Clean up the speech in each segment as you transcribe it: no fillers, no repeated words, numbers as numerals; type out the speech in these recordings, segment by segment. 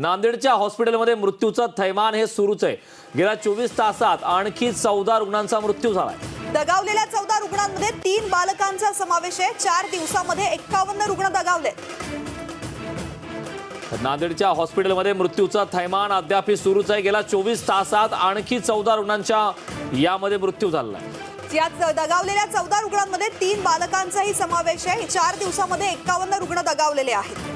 नांदेडच्या हॉस्पिटलमध्ये मृत्यूचं थैमान हे सुरूच आहे। गेल्या 24 तासात आणखी 14 रुग्णांचा मृत्यू झालाय। दगावलेल्या 14 रुग्णांमध्ये 3 बालकांचा समावेश आहे। 4 दिवसांमध्ये 51 रुग्ण दगावले। नांदेडच्या हॉस्पिटलमध्ये मृत्यूचं थैमान अद्याप सुरूच आहे। गेल्या 24 तासात आणखी 14 रुग्णांचा यामध्ये मृत्यू झाला आहे। यात दगावलेल्या 14 रुग्णांमध्ये 3 बालकांचाही समावेश आहे। 4 दिवसांमध्ये 51 रुग्ण दगावलेले आहेत।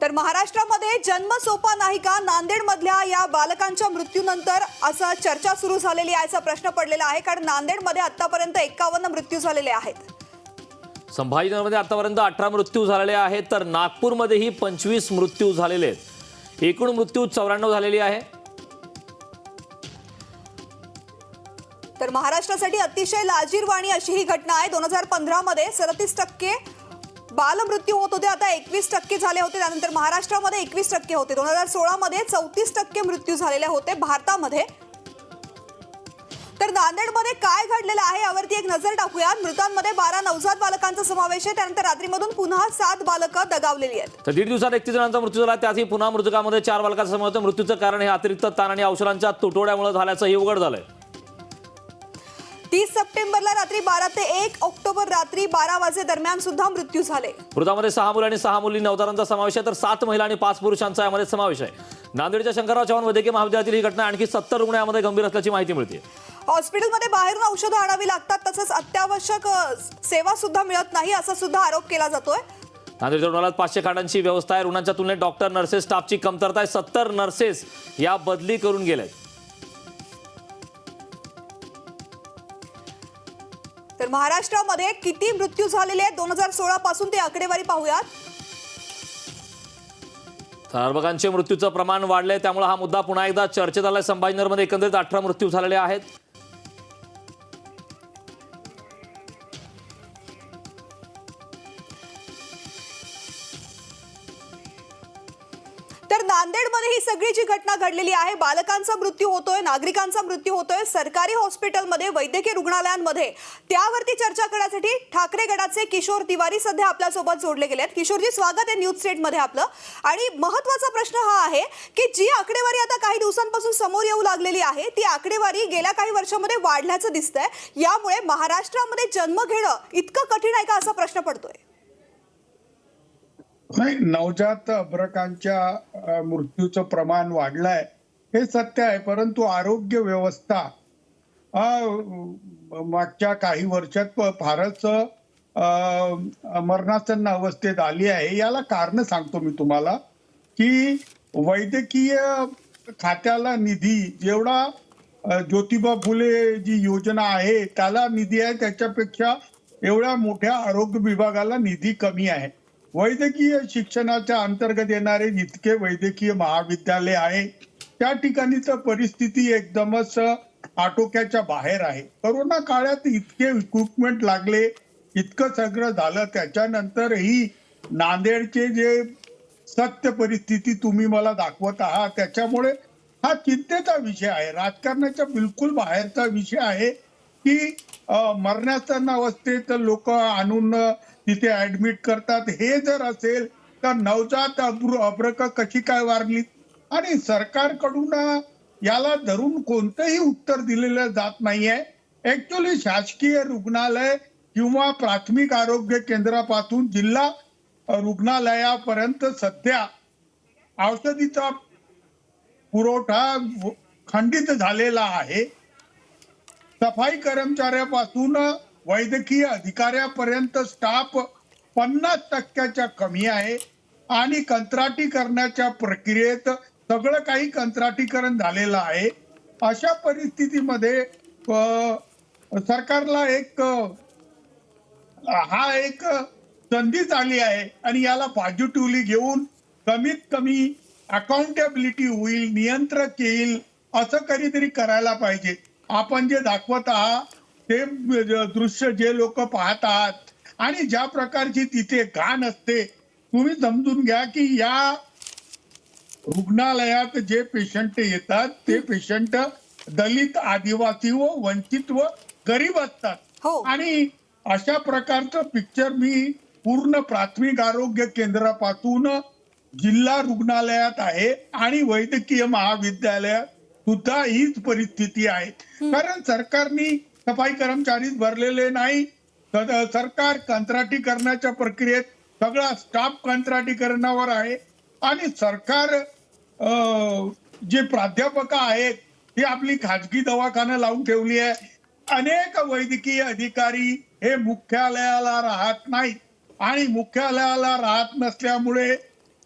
तर महाराष्ट्रामध्ये जन्म सोपा नाही का? नांदेडमधल्या या बालकांच्या मृत्यूनंतर असं चर्चा सुरू झालेली आहे, असा प्रश्न पडलेला आहे। कारण नांदेडमध्ये आतापर्यंत 51 मृत्यू झालेले आहेत। संभाजीनगरमध्ये आतापर्यंत 18 मृत्यू झालेले आहेत, तर नागपूरमध्येही 25 मृत्यू झालेले आहेत। एकूण मृत्यू 94 झालेली आहे। तर महाराष्ट्रासाठी अतिशय लाजिरवाणी अशी ही घटना आहे। 2015 मध्ये 37% बालमृत्यू होत होते, आता 21% झाले होते। त्यानंतर महाराष्ट्रामध्ये 21% होते। 2016 मध्ये 34% मृत्यू झालेले होते भारतामध्ये। तर नांदेडमध्ये काय घडलेलं आहे यावरती एक नजर टाकूया। मृतांमध्ये 12 नवजात बालकांचा समावेश आहे। त्यानंतर रात्रीमधून पुन्हा 7 बालकं दगावलेली आहेत। तर 1.5 दिवसात 31 जणांचा मृत्यू झाला, त्यातही पुन्हा मृतकामध्ये 4 बालकांचा समावेश होता। मृत्यूचं कारण हे अतिरिक्त ताण आणि औषधांच्या तुटवड्यामुळे झाल्याचंही उघड झालंय। 30 सप्टेंबरला रात्री 12 ते 1 ऑक्टोबर रात्री 12 वाजे दरम्यान सुद्धा मृत्यू झाले। मृतांमध्ये 6 मुलं आणि 6 मुली नवजातांचा समावेश आहे, तर 7 महिला आणि 5 पुरुषांचा यामध्ये समावेश आहे। नांदेडच्या शंकरराव चव्हाण वैद्यकीय महाविद्यालयातील ही घटना आणखी 70 रुग्ण यामध्ये गंभीर असल्याची माहिती मिळते। हॉस्पिटलमध्ये बाहेरून औषधं आणावी लागतात, तसंच अत्यावश्यक सेवा सुद्धा मिळत नाही, असा सुद्धा आरोप केला जातोय। नांदेडच्या रुग्णालयात 500 खाटांची व्यवस्था आहे। रुग्णांच्या तुलनेत डॉक्टर नर्सेस स्टाफची कमतरता आहे। 70 नर्सेस या बदली करून गेल्यात। तर महाराष्ट्रामध्ये किती मृत्यू झालेले आहेत 2016 पासून ते आकडेवारी पाहूयात। अर्भकांचे मृत्यूचं प्रमाण वाढलंय, त्यामुळे हा मुद्दा पुन्हा एकदा चर्चेत आलाय। संभाजीनगरमध्ये एकंदरीत 18 मृत्यू झालेले आहेत। तर नांदेडमध्ये ही सगळी जी घटना घडलेली आहे, बालकांचा मृत्यू होतोय, नागरिकांचा मृत्यू होतोय, सरकारी हॉस्पिटलमध्ये, वैद्यकीय रुग्णालयांमध्ये, त्यावरती चर्चा करण्यासाठी ठाकरे गटाचे किशोर तिवारी सध्या आपल्या सोबत जोडले गेले आहेत। किशोरजी, स्वागत आहे न्यूज स्टेट मध्ये आपलं। आणि महत्त्वाचा प्रश्न हा आहे की जी आकडेवारी आता काही दिवसांपासून समोर येऊ लागलेली आहे, ती आकडेवारी गेल्या काही वर्षांमध्ये वाढल्याचं दिसतंय। यामुळे महाराष्ट्रामध्ये जन्म घेणं इतकं कठीण आहे का, असा प्रश्न पडतोय। नाही, नवजात अर्भकांच्या मृत्यूचं प्रमाण वाढलंय हे सत्य आहे, परंतु आरोग्य व्यवस्था मागच्या काही वर्षात फारच मरणासन्न अवस्थेत आली आहे। याला कारण सांगतो मी तुम्हाला की वैद्यकीय खात्याला निधी जेवढा ज्योतिबा फुले जी योजना आहे त्याला निधी आहे, त्याच्यापेक्षा एवढ्या मोठ्या आरोग्य विभागाला निधी कमी आहे। वैद्यकीय शिक्षणाच्या अंतर्गत येणारे जितके वैद्यकीय महाविद्यालय आहे त्या ठिकाणी तर परिस्थिती एकदमच आटोक्याच्या बाहेर आहे। कोरोना काळात इतके इक्विपमेंट लागले, इतकं सगळं झालं, त्याच्यानंतरही नांदेडचे जे सत्य परिस्थिती तुम्ही मला दाखवत आहात त्याच्यामुळे हा चिंतेचा विषय आहे। राजकारणाच्या बिलकुल बाहेरचा विषय आहे की मरणासन्न अवस्थेत लोक आणून तिथे ऍडमिट करतात। हे जर असेल तर नवजात अर्भक कशी काय वारली, आणि सरकारकडून याला धरून कोणतंही उत्तर दिलेलं जात नाहीये। ऍक्च्युअली शासकीय रुग्णालय किंवा प्राथमिक आरोग्य केंद्रापासून जिल्हा रुग्णालयापर्यंत सध्या औषधीचा पुरवठा खंडित झालेला आहे। सफाई कर्मचाऱ्यापासून वैद्यकीय अधिकाऱ्यापर्यंत स्टाफ 50% कमी आहे, आणि कंत्राटी करण्याच्या प्रक्रियेत सगळं काही कंत्राटीकरण झालेलं आहे। अशा परिस्थितीमध्ये सरकारला एक संधी आली आहे, आणि याला पॉझिटिव्हली घेऊन कमीत कमी अकाउंटेबिलिटी होईल, नियंत्रक येईल, असं कधीतरी करायला पाहिजे। आपण जे दाखवत आहात ते दृश्य जे लोक पाहत आहात आणि ज्या प्रकारची तिथे घाण असते, तुम्ही समजून घ्या की या रुग्णालयात जे पेशंट येतात ते पेशंट दलित, आदिवासी व वंचित व गरीब असतात। आणि अशा प्रकारचं पिक्चर मी पूर्ण प्राथमिक आरोग्य केंद्रापासून जिल्हा रुग्णालयात आहे आणि वैद्यकीय महाविद्यालयात सुद्धा हीच परिस्थिती आहे. कारण सरकारने सफाई कर्मचारीच भरलेले नाही. सरकार कंत्राटीकरणाच्या प्रक्रियेत सगळा स्टाफ कंत्राटीकरणावर आहे आणि सरकार जे प्राध्यापक आहेत ती आपली खाजगी दवाखाना लावून ठेवली आहे. अनेक वैद्यकीय अधिकारी हे मुख्यालयाला राहत नाहीत आणि मुख्यालयाला राहत नसल्यामुळे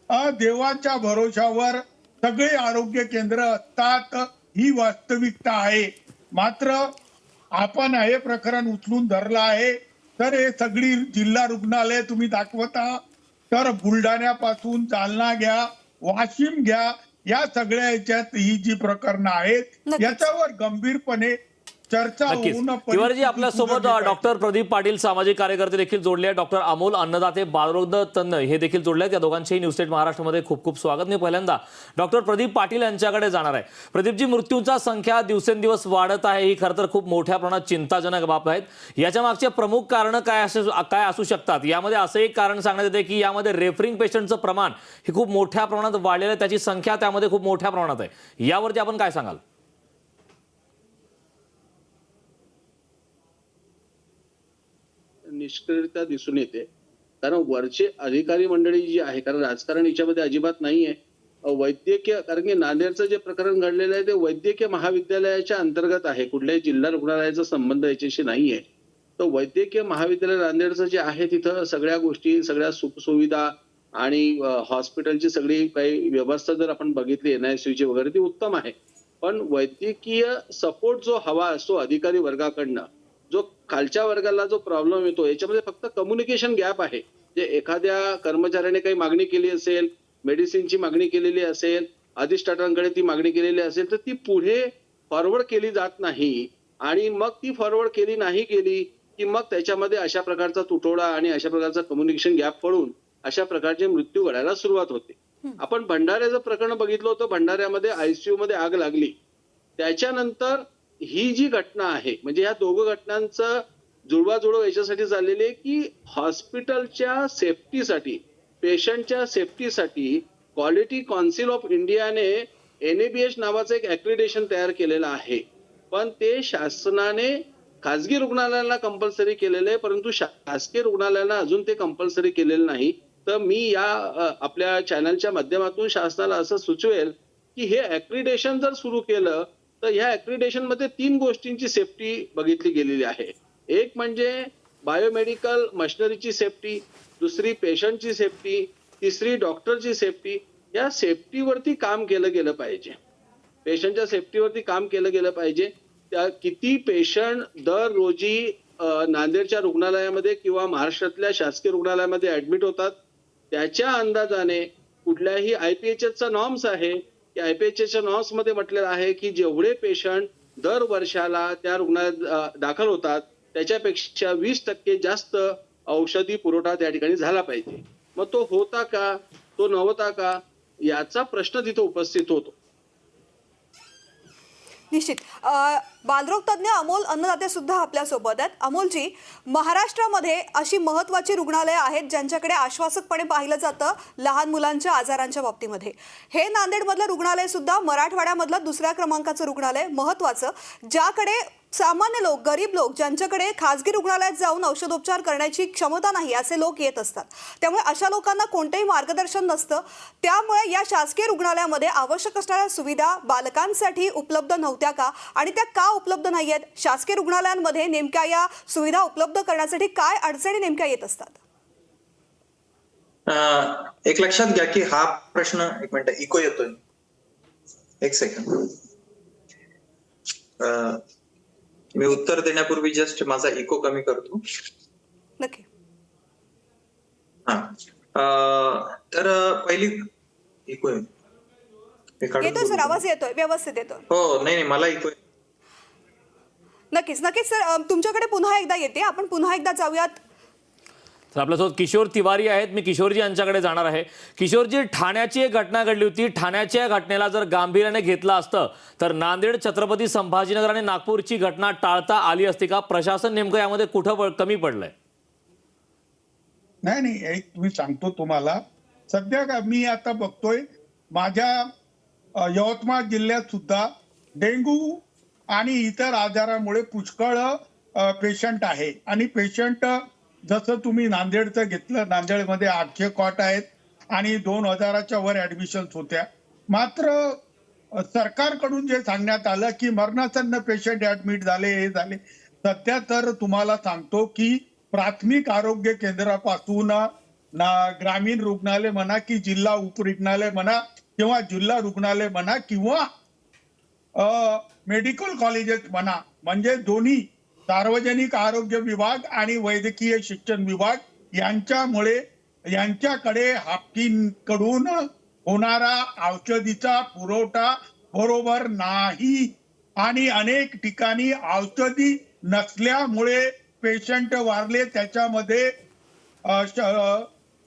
देवाच्या भरोशावर सगळे आरोग्य केंद्र असतात ही वास्तविकता आहे. मात्र आपण हे प्रकरण उचलून धरलं आहे तर हे सगळी जिल्हा रुग्णालय तुम्ही दाखवता तर बुलढाण्यापासून जालना घ्या, वाशिम घ्या, या सगळ्या याच्यात ही जी प्रकरणं आहेत याच्यावर गंभीरपणे चर्चा होऊन तिवारीजी आपल्या सोबत डॉक्टर प्रदीप पाटील सामाजिक कार्यकर्ते देखील जोडले आहेत. डॉक्टर अमोल अन्नदाते बालरोग तज्ञ हे देखील जोडले आहेत. या दोघांचेही न्यूज स्टेट महाराष्ट्रामध्ये खूप खूप स्वागत. मी पहिल्यांदा डॉक्टर प्रदीप पाटील यांच्याकडे जाणार आहे. प्रदीपजी, मृत्यूचा संख्या दिवसेंदिवस वाढत आहे ही खरं तर खूप मोठ्या प्रमाणात चिंताजनक बाब आहेत. याच्या मागचे प्रमुख कारण काय असू शकतात? यामध्ये असं एक कारण सांगण्यात येते की यामध्ये रेफरिंग पेशंटचं प्रमाण हे खूप मोठ्या प्रमाणात वाढलेलं आहे, त्याची संख्या त्यामध्ये खूप मोठ्या प्रमाणात आहे. यावरती आपण काय सांगाल? निष्क्रियता दिसून येते कारण वरचे अधिकारी मंडळी जी आहे, कारण राजकारण याच्यामध्ये अजिबात नाहीये. वैद्यकीय, कारण की नांदेडचं जे प्रकरण घडलेलं आहे ते वैद्यकीय महाविद्यालयाच्या अंतर्गत आहे, कुठल्याही जिल्हा रुग्णालयाचा संबंध याच्याशी नाहीये. तर वैद्यकीय महाविद्यालय नांदेडचं जे आहे तिथं सगळ्या गोष्टी, सगळ्या सुखसुविधा आणि हॉस्पिटलची सगळी काही व्यवस्था जर आपण बघितली NICU ची वगैरे ती उत्तम आहे. पण वैद्यकीय सपोर्ट जो हवा असतो अधिकारी वर्गाकडनं, जो खालच्या वर्गाला जो प्रॉब्लेम येतो याच्यामध्ये फक्त कम्युनिकेशन गॅप आहे. जे एखाद्या कर्मचाऱ्याने काही मागणी केली असेल, मेडिसिनची मागणी केलेली असेल, अधिष्ठातांकडे ती मागणी केलेली असेल तर ती पुढे फॉरवर्ड केली जात नाही आणि मग ती फॉरवर्ड केली नाही गेली की मग त्याच्यामध्ये अशा प्रकारचा तुटवडा आणि अशा प्रकारचा कम्युनिकेशन गॅप पडून अशा प्रकारचे मृत्यू घडायला सुरुवात होते. आपण भंडाऱ्याचं प्रकरण बघितलं होतं. भंडाऱ्यामध्ये ICU मध्ये आग लागली, त्याच्यानंतर ही जी घटना आहे म्हणजे या दोघं घटनांचं जुळवाजुळव याच्यासाठी झालेली आहे की हॉस्पिटलच्या सेफ्टीसाठी, पेशंटच्या सेफ्टीसाठी क्वालिटी काउन्सिल ऑफ इंडियाने NABH नावाचं एक ऍक्रिडेशन तयार केलेलं आहे. पण ते शासनाने खासगी रुग्णालयाला कंपल्सरी केलेलं आहे, परंतु शासकीय रुग्णालयाला अजून ते कंपल्सरी केलेलं नाही. तर मी या आपल्या चॅनलच्या माध्यमातून शासनाला असं सुचवेल की हे ऍक्रिडेशन जर सुरू केलं तर ह्या ऍक्रिडेशन मध्ये 3 गोष्टींची सेफ्टी बघितली गेलेली आहे. एक म्हणजे बायोमेडिकल मशिनरीची सेफ्टी, दुसरी पेशंटची सेफ्टी, तिसरी डॉक्टरची सेफ्टी. या सेफ्टीवरती काम केलं गेलं पाहिजे. पेशंटच्या सेफ्टीवरती काम केलं गेलं पाहिजे. त्या किती पेशंट दर रोजी नांदेडच्या रुग्णालयामध्ये किंवा महाराष्ट्रातल्या शासकीय रुग्णालयामध्ये ऍडमिट होतात त्याच्या अंदाजाने कुठल्याही IPHSचा नॉर्म्स आहे की IPHSच्या नॉर्म्स मध्ये म्हटलेलं आहे की जेवढे पेशंट दर वर्षाला त्या रुग्णालयात दाखल होतात त्याच्यापेक्षा 20% जास्त औषधी पुरवठा त्या ठिकाणी झाला पाहिजे. मग तो होता का, तो नव्हता का, याचा प्रश्न तिथे उपस्थित होतो. निश्चित. बालरोग तज्ञ अमोल अन्नदाते सुद्धा आपल्या सोबत आहेत. अमोलजी, महाराष्ट्रामध्ये अशी महत्त्वाची रुग्णालय आहेत ज्यांच्याकडे आश्वासकपणे पाहिलं जातं लहान मुलांच्या आजारांच्या बाबतीमध्ये. हे नांदेडमधलं रुग्णालय सुद्धा मराठवाड्यामधलं 2ऱ्या क्रमांकाचं रुग्णालय, महत्त्वाचं, ज्याकडे सामान्य लोक, गरीब लोक, ज्यांच्याकडे खासगी रुग्णालयात जाऊन औषधोपचार करण्याची क्षमता नाही असे लोक येत असतात. त्यामुळे अशा लोकांना कोणतेही मार्गदर्शन नसतं. त्यामुळे या शासकीय रुग्णालयामध्ये आवश्यक असणाऱ्या सुविधा बालकांसाठी उपलब्ध नव्हत्या का आणि त्या का उपलब्ध नाही आहेत? शासकीय रुग्णालयांमध्ये नेमक्या या सुविधा उपलब्ध करण्यासाठी काय अडचणी नेमक्या येत असतात? एक लक्षात घ्या की हा प्रश्न, एक मिनिट, इको येतोय, एक सेकंड. मी उत्तर देण्यापूर्वी जस्ट माझा इको कमी करतो. नक्की. तर पहिली इको येतोय सर, आवाज येतोय, व्यवस्थित येतोय. हो, नाही मला इको. नक्कीच नक्कीच सर, तुमच्याकडे पुन्हा एकदा येते. आपण पुन्हा एकदा जाऊयात. तर आपल्यासोबत किशोर तिवारी आहेत. मी किशोरजी यांच्याकडे जाणार आहे. किशोरजी, ठाण्याची एक घटना घडली होती. ठाण्याच्या घटनेला जर गांभीर्याने घेतलं असतं तर नांदेड, छत्रपती संभाजीनगर आणि नागपूरची घटना टाळता आली असती का? प्रशासन नेमकं यामध्ये कुठं कमी पडलंय? नाही नाही, एक मी सांगतो तुम्हाला. सध्या मी आता बघतोय माझ्या यवतमाळ जिल्ह्यात सुद्धा डेंग्यू आणि इतर आजारामुळे पुष्कळ पेशंट आहे. आणि पेशंट जसं तुम्ही नांदेडचं घेतलं, नांदेडमध्ये 800 कॉट आहेत आणि 2000च्या वर ऍडमिशन्स होत्या. मात्र सरकारकडून जे सांगण्यात आलं की मरणासन्न पेशंट ऍडमिट झाले, हे झाले. सध्या तर तुम्हाला सांगतो की प्राथमिक आरोग्य केंद्रापासून ग्रामीण रुग्णालय म्हणा की जिल्हा उपरुग्णालय म्हणा किंवा जिल्हा रुग्णालय म्हणा किंवा मेडिकल कॉलेजेस म्हणा, म्हणजे दोन्ही सार्वजनिक आरोग्य विभाग आणि वैद्यकीय शिक्षण विभाग यांच्याकडे हापकीकडून होणारा औषधीचा पुरवठा बरोबर नाही. आणि अनेक ठिकाणी औषधी नसल्यामुळे पेशंट वारले. त्याच्यामध्ये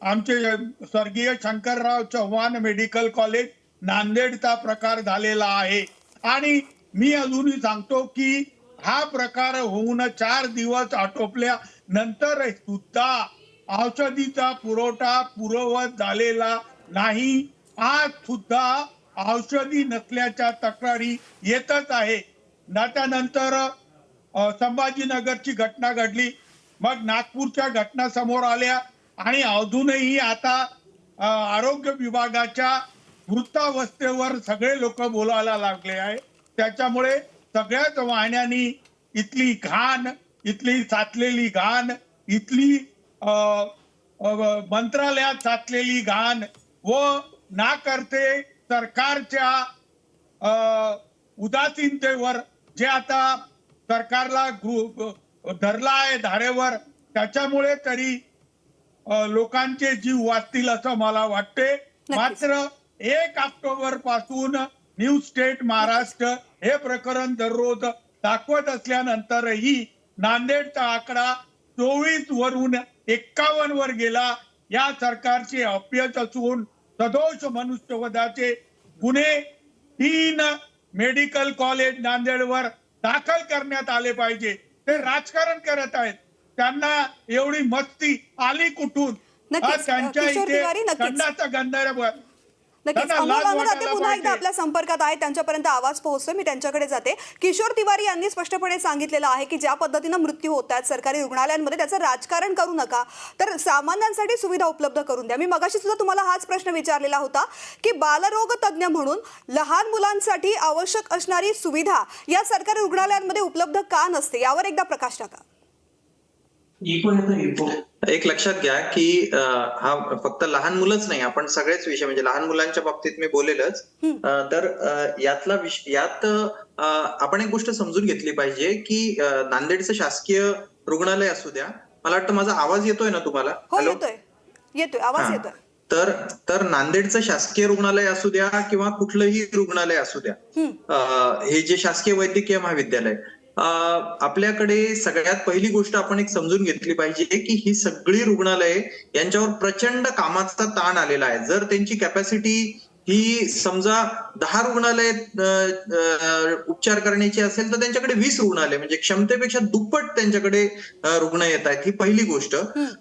आमचे स्वर्गीय शंकरराव चव्हाण मेडिकल कॉलेज नांदेडचा प्रकार झालेला आहे. आणि मी अजूनही सांगतो की हा प्रकार होऊन 4 दिवस आटोपल्या नंतर सुद्धा औषधीचा पुरवठा पुरवत झालेला नाही. आज सुद्धा औषधी नसल्याच्या तक्रारी येतच आहे. त्यानंतर संभाजीनगरची घटना घडली, मग नागपूरच्या घटना समोर आल्या आणि अजूनही आता आरोग्य विभागाच्या वृत्तावस्थेवर सगळे लोक बोलायला लागले आहे. त्याच्यामुळे सगळ्याच वाहिन्यांनी इथली घाण, इथली साचलेली घाण, इथली मंत्रालयात साचलेली घाण व ना करते सरकारच्या उदासीनतेवर जे आता सरकारला धरला आहे धारेवर, त्याच्यामुळे तरी लोकांचे जीव वाचतील असं मला वाटते. मात्र 1 ऑक्टोबर पासून न्यू स्टेट महाराष्ट्र हे प्रकरण दररोज दाखवत असल्यानंतरही नांदेडचा आकडा 24 वरून 51 वर गेला. या सरकारचे अपयश असून सदोष मनुष्यवधाचे गुन्हे 3 मेडिकल कॉलेज नांदेडवर दाखल करण्यात आले पाहिजे. ते राजकारण करत आहेत. त्यांना एवढी मस्ती आली कुठून? नक्कीच. त्यांच्या किशोर इथे तिवारी, नक्कीच. खंडाचा गंधार. नक्कीच. त्यांना अमोल लाज अन्नदाते वाटायला पुन्हा एकदा पाहिजे. आपल्या संपर्कात आहेत, त्यांच्यापर्यंत आवाज पोहोचतोय, मी त्यांच्याकडे जाते. किशोर तिवारी यांनी स्पष्टपणे सांगितलेलं आहे की ज्या पद्धतीनं मृत्यू होत आहेत सरकारी रुग्णालयांमध्ये त्याचं राजकारण करू नका, तर सामान्यांसाठी सुविधा उपलब्ध करून द्या. मी मगाशी सुद्धा तुम्हाला हाच प्रश्न विचारलेला होता की बालरोग तज्ज्ञ म्हणून लहान मुलांसाठी आवश्यक असणारी सुविधा या सरकारी रुग्णालयांमध्ये उपलब्ध का नसते, यावर एकदा प्रकाश टाका. एक लक्षात घ्या की हा फक्त लहान मुलंच नाही, आपण सगळेच विषय म्हणजे लहान मुलांच्या बाबतीत मी बोलेलच. तर यात आपण एक गोष्ट समजून घेतली पाहिजे की नांदेडचं शासकीय रुग्णालय असू द्या. मला वाटतं माझा आवाज येतोय ना तुम्हाला? हो, येतोय आवाज येतोय. तर नांदेडचं शासकीय रुग्णालय असू द्या किंवा कुठलंही रुग्णालय असू द्या, हे जे शासकीय वैद्यकीय महाविद्यालय, आपल्याकडे सगळ्यात पहिली गोष्ट आपण एक समजून घेतली पाहिजे की ही सगळी रुग्णालये यांच्यावर प्रचंड कामाचा ताण आलेला आहे. जर त्यांची कॅपॅसिटी ही समजा 10 रुग्णालय उपचार करण्याची असेल तर त्यांच्याकडे 20 रुग्णालय, म्हणजे क्षमतेपेक्षा दुप्पट त्यांच्याकडे रुग्ण येत आहेत. ही पहिली गोष्ट.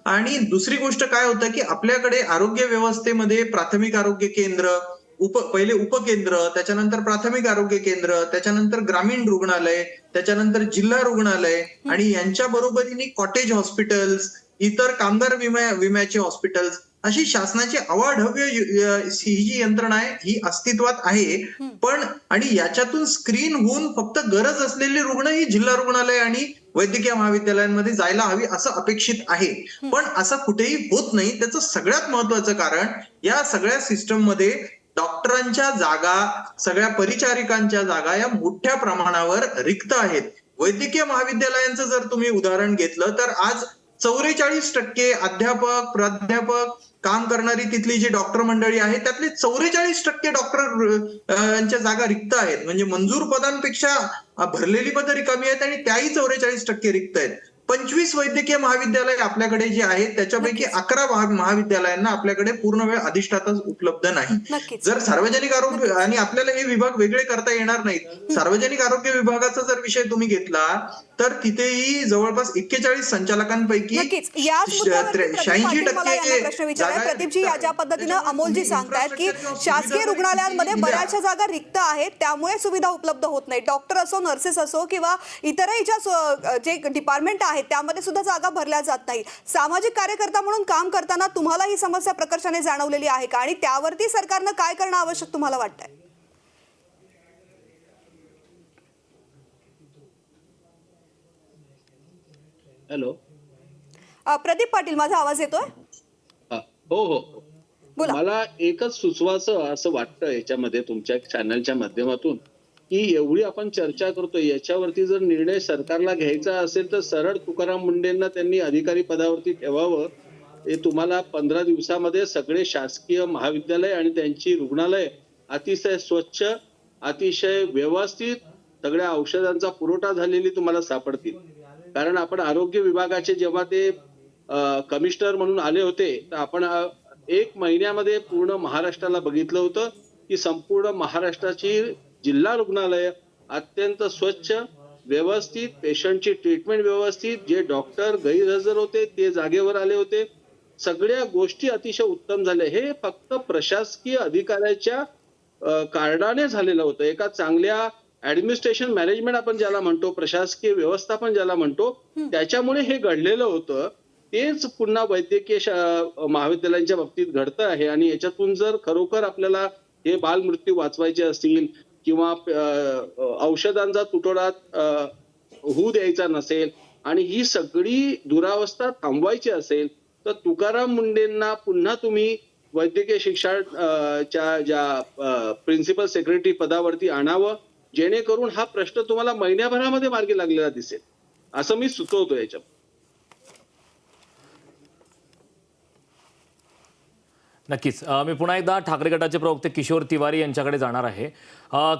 आणि दुसरी गोष्ट काय होतं की आपल्याकडे आरोग्य व्यवस्थेमध्ये प्राथमिक आरोग्य केंद्र, पहिले उपकेंद्र, त्याच्यानंतर प्राथमिक आरोग्य केंद्र, त्याच्यानंतर ग्रामीण रुग्णालय, त्याच्यानंतर जिल्हा रुग्णालय आणि यांच्या बरोबरीने कॉटेज हॉस्पिटल्स, इतर कामगार विम्याचे हॉस्पिटल्स, अशी शासनाची अवाढव्य ही जी यंत्रणा आहे ही अस्तित्वात आहे. पण आणि याच्यातून स्क्रीन होऊन फक्त गरज असलेले रुग्ण ही जिल्हा रुग्णालय आणि वैद्यकीय महाविद्यालयांमध्ये जायला हवी असं अपेक्षित आहे. पण असं कुठेही होत नाही. त्याचं सगळ्यात महत्वाचं कारण या सगळ्या सिस्टम मध्ये डॉक्टरांच्या जागा, सगळ्या परिचारिकांच्या जागा या मोठ्या प्रमाणावर रिक्त आहेत. वैद्यकीय महाविद्यालयांचं जर तुम्ही उदाहरण घेतलं तर आज 44% अध्यापक, प्राध्यापक, काम करणारी तिथली जी डॉक्टर मंडळी आहे त्यातले 44% डॉक्टरांच्या जागा रिक्त आहेत. म्हणजे मंजूर पदांपेक्षा भरलेली पदं रिकामी आहेत आणि त्याही 44% रिक्त आहेत. 25 वैद्यकीय महाविद्यालय आपल्याकडे जे आहेत त्याच्यापैकी 11 महाविद्यालयांना आपल्याकडे पूर्ण वेळ अधिष्ठाता उपलब्ध नाही. नक्कीच. जर सार्वजनिक आरोग्य आणि आपल्याला हे विभाग वेगळे करता येणार नाहीत. सार्वजनिक आरोग्य विभागाचा जर विषय तुम्ही घेतला तर तिथेही जवळपास 41 संचालकांपैकी नक्कीच याच मुद्द्यावरती प्रदीप 86% पाटील मला यांना प्रश्न विचारायचा आहे. प्रदीपजी, ज्या पद्धतीनं अमोलजी सांगतायत की शासकीय रुग्णालयांमध्ये बऱ्याचशा जागा रिक्त आहेत, त्यामुळे सुविधा उपलब्ध होत नाही. डॉक्टर असो, नर्सेस असो किंवा इतरही ज्या जे डिपार्टमेंट आहेत त्यामध्ये सुद्धा जागा भरल्या जात नाही. सामाजिक कार्यकर्ता म्हणून काम करताना तुम्हाला ही समस्या प्रकर्षाने जाणवलेली आहे का, आणि त्यावरती सरकारनं काय करणं आवश्यक तुम्हाला वाटतंय? हॅलो. प्रदीप पाटील, माझा आवाज येतोय? हो हो हो. बोला. मला एकच सुचवायचं असं वाटतं याच्यामध्ये तुमच्या चॅनलच्या माध्यमातून की एवढी आपण चर्चा करतोय याच्यावरती जर निर्णय सरकारला घ्यायचा असेल तर सरळ तुकाराम मुंडेंना त्यांनी अधिकारी पदावरती ठेवावं. हे तुम्हाला 15 दिवसामध्ये सगळे शासकीय महाविद्यालय आणि त्यांची रुग्णालय अतिशय स्वच्छ, अतिशय व्यवस्थित, सगळ्या औषधांचा पुरवठा झालेली तुम्हाला सापडतील. कारण आपण आरोग्य विभागाचे जेव्हा ते कमिशनर म्हणून आले होते तर आपण 1 महिन्यामध्ये पूर्ण महाराष्ट्राला बघितलं होतं की संपूर्ण महाराष्ट्राची जिल्हा रुग्णालय अत्यंत स्वच्छ, व्यवस्थित, पेशंटची ट्रीटमेंट व्यवस्थित, जे डॉक्टर गैरहजर होते ते जागेवर आले होते, सगळ्या गोष्टी अतिशय उत्तम झाल्या. हे फक्त प्रशासकीय अधिकाऱ्याच्या कारणाने झालेलं होतं. एका चांगल्या ऍडमिनिस्ट्रेशन मॅनेजमेंट आपण ज्याला म्हणतो, प्रशासकीय व्यवस्थापन ज्याला म्हणतो, त्याच्यामुळे हे घडलेलं होतं. तेच पुन्हा वैद्यकीय महाविद्यालयांच्या बाबतीत घडतं आहे. आणि याच्यातून जर खरोखर आपल्याला हे बालमृत्यू वाचवायचे असतील किंवा औषधांचा तुटवडा होऊ द्यायचा नसेल आणि ही सगळी दुरावस्था थांबवायची असेल तर तुकाराम मुंडेंना पुन्हा तुम्ही वैद्यकीय शिक्षणाच्या ज्या प्रिन्सिपल सेक्रेटरी पदावरती आणावं, जेणेकरून हा प्रश्न तुम्हाला महिन्याभरामध्ये मार्गी लागलेला दिसेल, असं मी सुचवतो याच्यात. नक्कीच. मी पुन्हा एकदा ठाकरे गटाचे प्रवक्ते किशोर तिवारी यांच्याकडे जाणार आहे.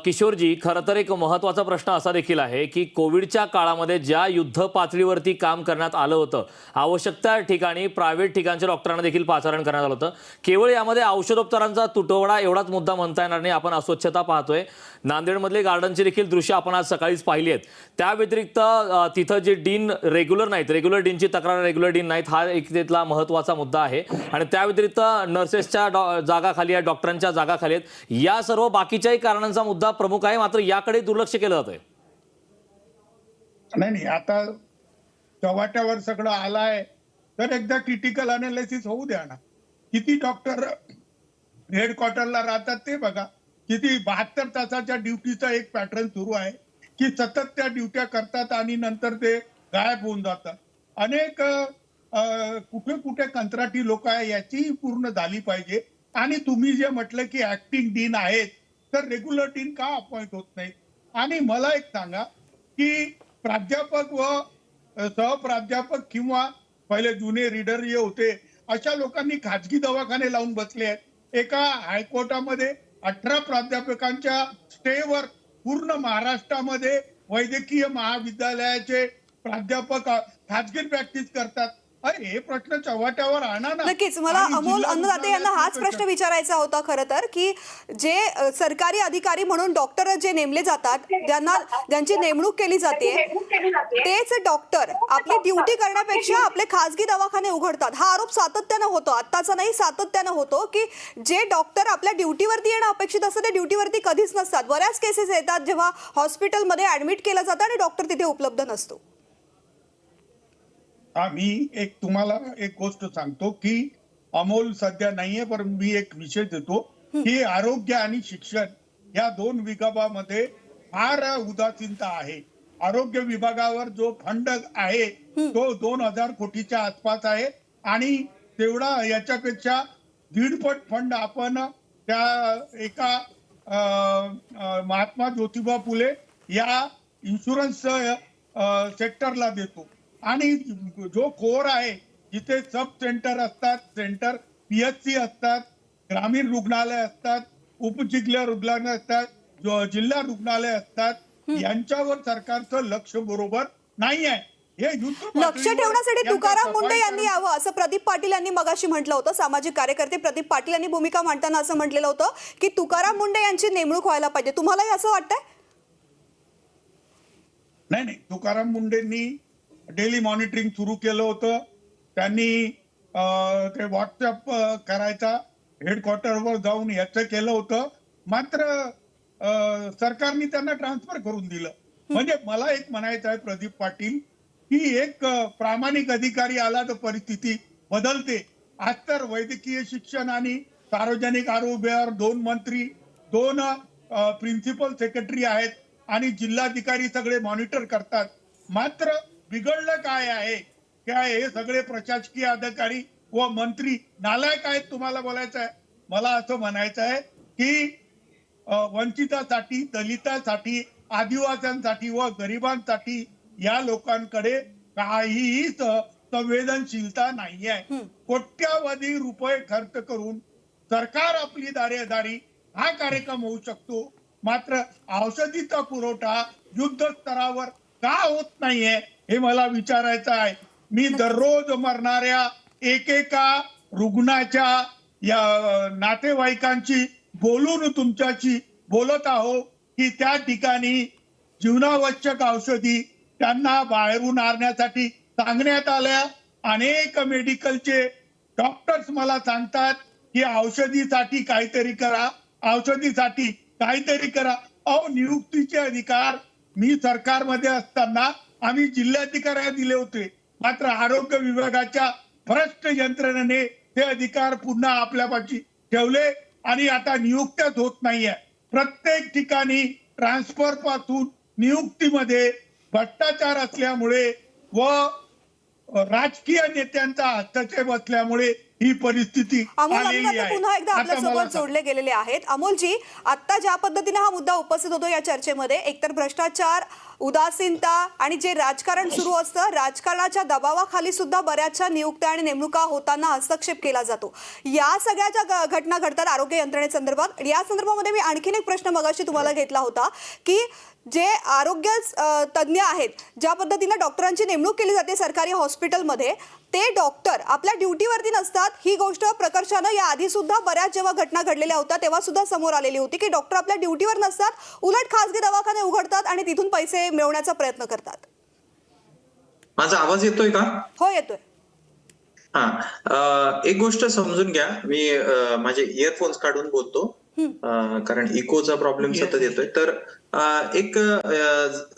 किशोरजी, खरं तर एक महत्त्वाचा प्रश्न असा देखील आहे की कोविडच्या काळामध्ये ज्या युद्ध पातळीवरती काम करण्यात आलं होतं, आवश्यकता ठिकाणी प्रायव्हेट ठिकाणच्या डॉक्टरांना देखील पाचारण करण्यात आलं होतं. केवळ यामध्ये औषधोपचारांचा तुटवडा एवढाच मुद्दा म्हणता येणार नाही. आपण अस्वच्छता पाहतोय. नांदेडमधले गार्डनची देखील दृश्य आपण आज सकाळीच पाहिली आहेत. त्या व्यतिरिक्त तिथं जे डीन रेग्युलर नाहीत, रेग्युलर डीनची तक्रार रेग्युलर डीन नाहीत, हा एक तिथला महत्त्वाचा मुद्दा आहे. आणि त्या व्यतिरिक्त नर्सेसच्या जागा खाली आहेत, डॉक्टरांच्या जागा खाली आहेत. या सर्व बाकीच्याही कारणांचा मुद्दा प्रमुख आहे, मात्र याकडे दुर्लक्ष केलं जातंय. नाही, आता चव्हाट्यावर सगळं आलाय तर एकदा क्रिटिकल अनालिसिस होऊ द्या ना. किती डॉक्टर हेडक्वार्टरला राहतात ते बघा. किती 72 तासाच्या ड्युटीचा एक पॅटर्न सुरू आहे की सतत त्या ड्युट्या करतात आणि नंतर ते गायब होऊन जातात. अनेक कुठे कुठे कंत्राटी लोक आहे याची पूर्ण झाली पाहिजे. आणि तुम्ही जे म्हटलं की ऍक्टिंग डीन आहेत तर रेग्युलर डीन का अपॉइंट होत नाही? आणि मला एक सांगा की प्राध्यापक व सहप्राध्यापक किंवा पहिले जुने रीडर जे होते अशा लोकांनी खाजगी दवाखाने लावून बसले आहेत. एका हायकोर्टामध्ये 18 प्राध्यापकांच्या स्टेवर पूर्ण महाराष्ट्रामध्ये वैद्यकीय महाविद्यालयाचे प्राध्यापक खाजगी प्रॅक्टिस करतात. अरे हे प्रश्न चव्हाट्यावर आणा ना. नक्कीच. मला अमोल अन्नदाते यांना हाच प्रश्न विचारायचा होता खरं तर, की जे सरकारी अधिकारी म्हणून डॉक्टर जे नेमले जातात, ज्यांची नेमणूक केली जाते, तेच डॉक्टर आपली ड्युटी करण्यापेक्षा आपले खासगी दवाखाने उघडतात. हा आरोप सातत्यानं होतो, आत्ताचा नाही सातत्यानं होतो, की जे डॉक्टर आपल्या ड्युटीवरती येणं अपेक्षित असतं ते ड्युटीवरती कधीच नसतात. बऱ्याच केसेस येतात जेव्हा हॉस्पिटलमध्ये ऍडमिट केलं जातं आणि डॉक्टर तिथे उपलब्ध नसतो. मी एक तुम्हाला एक गोष्ट सांगतो की अमोल सध्या नाहीये, पण मी एक विषय देतो की आरोग्य आणि शिक्षण या 2 विभागामध्ये फार उदासीनता आहे. आरोग्य विभागावर जो फंड आहे तो 2000 कोटीच्या आसपास आहे आणि तेवढा याच्यापेक्षा 1.5 पट फंड आपण त्या एका महात्मा ज्योतिबा फुले या इन्शुरन्स सेक्टरला देतो. आणि जो कोर आहे जिथे सब सेंटर असतात, सेंटर PHC असतात, ग्रामीण रुग्णालय असतात, उपजिल्हा रुग्णालय असतात, जिल्हा रुग्णालय असतात, यांच्यावर सरकारचं लक्ष बरोबर नाही आहे. हे युद्ध लक्ष पातळीवर ठेवण्यासाठी यांचा तुकाराम सफाई मुंडे यांनी करणं- यावं असं प्रदीप पाटील यांनी मगाशी म्हटलं होतं. सामाजिक कार्यकर्ते प्रदीप पाटील यांनी भूमिका मांडताना असं म्हटलेलं होतं की तुकाराम मुंडे यांची नेमणूक व्हायला पाहिजे. तुम्हालाही असं वाटतंय? नाही, तुकाराम मुंडेंनी डेली मॉनिटरिंग सुरू केलं होतं. त्यांनी ते व्हॉट्सअप करायचा हेडक्वार्टरवर जाऊन याचं केलं होतं. मात्र सरकारने त्यांना ट्रान्सफर करून दिलं. म्हणजे मला एक म्हणायचं आहे प्रदीप पाटील की एक प्रामाणिक अधिकारी आला तर परिस्थिती बदलते. आज तर वैद्यकीय शिक्षण आणि सार्वजनिक आरोग्यावर 2 मंत्री, 2 प्रिन्सिपल सेक्रेटरी आहेत आणि जिल्हाधिकारी सगळे मॉनिटर करतात. मात्र बिघडलं काय आहे? काय हे सगळे प्रशासकीय अधिकारी व मंत्री नालायक आहेत तुम्हाला बोलायचं आहे? मला असं म्हणायचं आहे की वंचितासाठी, दलितांसाठी, आदिवासींसाठी व गरिबांसाठी या लोकांकडे काहीही संवेदनशीलता नाही आहे. कोट्यावधी रुपये खर्च करून सरकार आपली दारेदारी हा कार्यक्रम होऊ शकतो. मात्र औषधीचा पुरवठा युद्ध स्तरावर का होत नाहीये हे मला विचारायचं आहे. मी दररोज मरणाऱ्या एकेका रुग्णाच्या या नातेवाईकांची बोलून तुमच्याशी बोलत आहो की त्या ठिकाणी जीवनावश्यक औषधी त्यांना बाहेरून आणण्यासाठी सांगण्यात आल्या. अनेक मेडिकलचे डॉक्टर्स मला सांगतात की औषधीसाठी काहीतरी करा, औषधीसाठी काहीतरी करा. नियुक्तीचे अधिकार मी सरकारमध्ये असताना आम्ही जिल्हाधिकाऱ्यांना दिले होते. मात्र आरोग्य विभागाच्या भ्रष्ट यंत्रणेने ते अधिकार पुन्हा आपल्यापाशी ठेवले आणि आता नियुक्त्याच होत नाहीये. प्रत्येक ठिकाणी ट्रान्सफर पासून नियुक्तीमध्ये भ्रष्टाचार असल्यामुळे व राजकीय नेत्यांचा हस्तक्षेप असल्यामुळे ही परिस्थिती अमोल आलेली अन्नदाते आहे. पुन्हा एकदा आता आपल्या मला सोबत जोडले गेलेले आहेत. अमोलजी, आता ज्या पद्धतीने हा मुद्दा उपस्थित होतो या चर्चेमध्ये, एकतर भ्रष्टाचार, उदासीनता आणि जे राजकारण सुरू असतं, राजकारणाच्या दबावाखाली सुद्धा बऱ्याचशा नियुक्त्या आणि नेमणुका होताना हस्तक्षेप केला जातो. या सगळ्या ज्या घटना घडतात आरोग्य यंत्रणेसंदर्भात, या संदर्भामध्ये मी आणखीन एक प्रश्न मगाशी तुम्हाला घेतला होता की जे आरोग्य तज्ज्ञ आहेत, ज्या पद्धतीने डॉक्टरांची नेमणूक केली जाते सरकारी हॉस्पिटलमध्ये, ते डॉक्टर आपल्या ड्युटीवरती नसतात. ही गोष्ट प्रकर्षानं या आधी सुद्धा बऱ्याच जेव्हा घटना घडलेल्या होत्या तेव्हा सुद्धा समोर आलेली होती की डॉक्टर आपल्या ड्युटीवर नसतात, उलट खासगी दवाखाने उघडतात आणि तिथून पैसे मिळवण्याचा प्रयत्न करतात. माझा आवाज येतोय का? हो, येतोय. एक गोष्ट समजून घ्या. मी माझे इयरफोन्स काढून बोलतो कारण इकोचा प्रॉब्लेम सतत येतोय. तर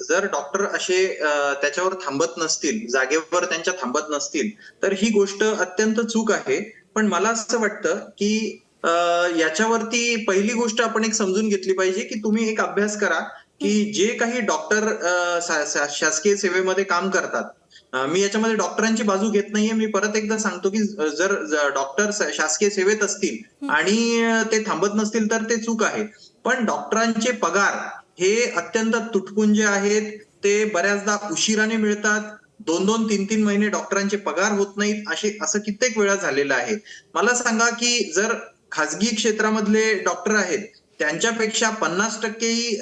जर डॉक्टर असे त्याच्यावर थांबत नसतील, जागेवर त्यांच्या थांबत नसतील, तर ही गोष्ट अत्यंत चूक आहे. पण मला असं वाटतं की याच्यावरती पहिली गोष्ट आपण एक समजून घेतली पाहिजे की तुम्ही एक अभ्यास करा की जे काही डॉक्टर शासकीय सेवेमध्ये काम करतात, मी याच्यामध्ये डॉक्टरांची बाजू घेत नाहीये. मी परत एकदा सांगतो की जर डॉक्टर शासकीय सेवेत असतील आणि ते थांबत नसतील तर ते चूक आहे. पण डॉक्टरांचे पगार हे अत्यंत तुटपुंजे आहेत. ते बऱ्याचदा उशिराने मिळतात. 2-2, 3-3 महिने डॉक्टरांचे पगार होत नाहीत. असं कित्येक वेळा झालेलं आहे. मला सांगा की जर खासगी क्षेत्रामधले डॉक्टर आहेत त्यांच्यापेक्षा 50%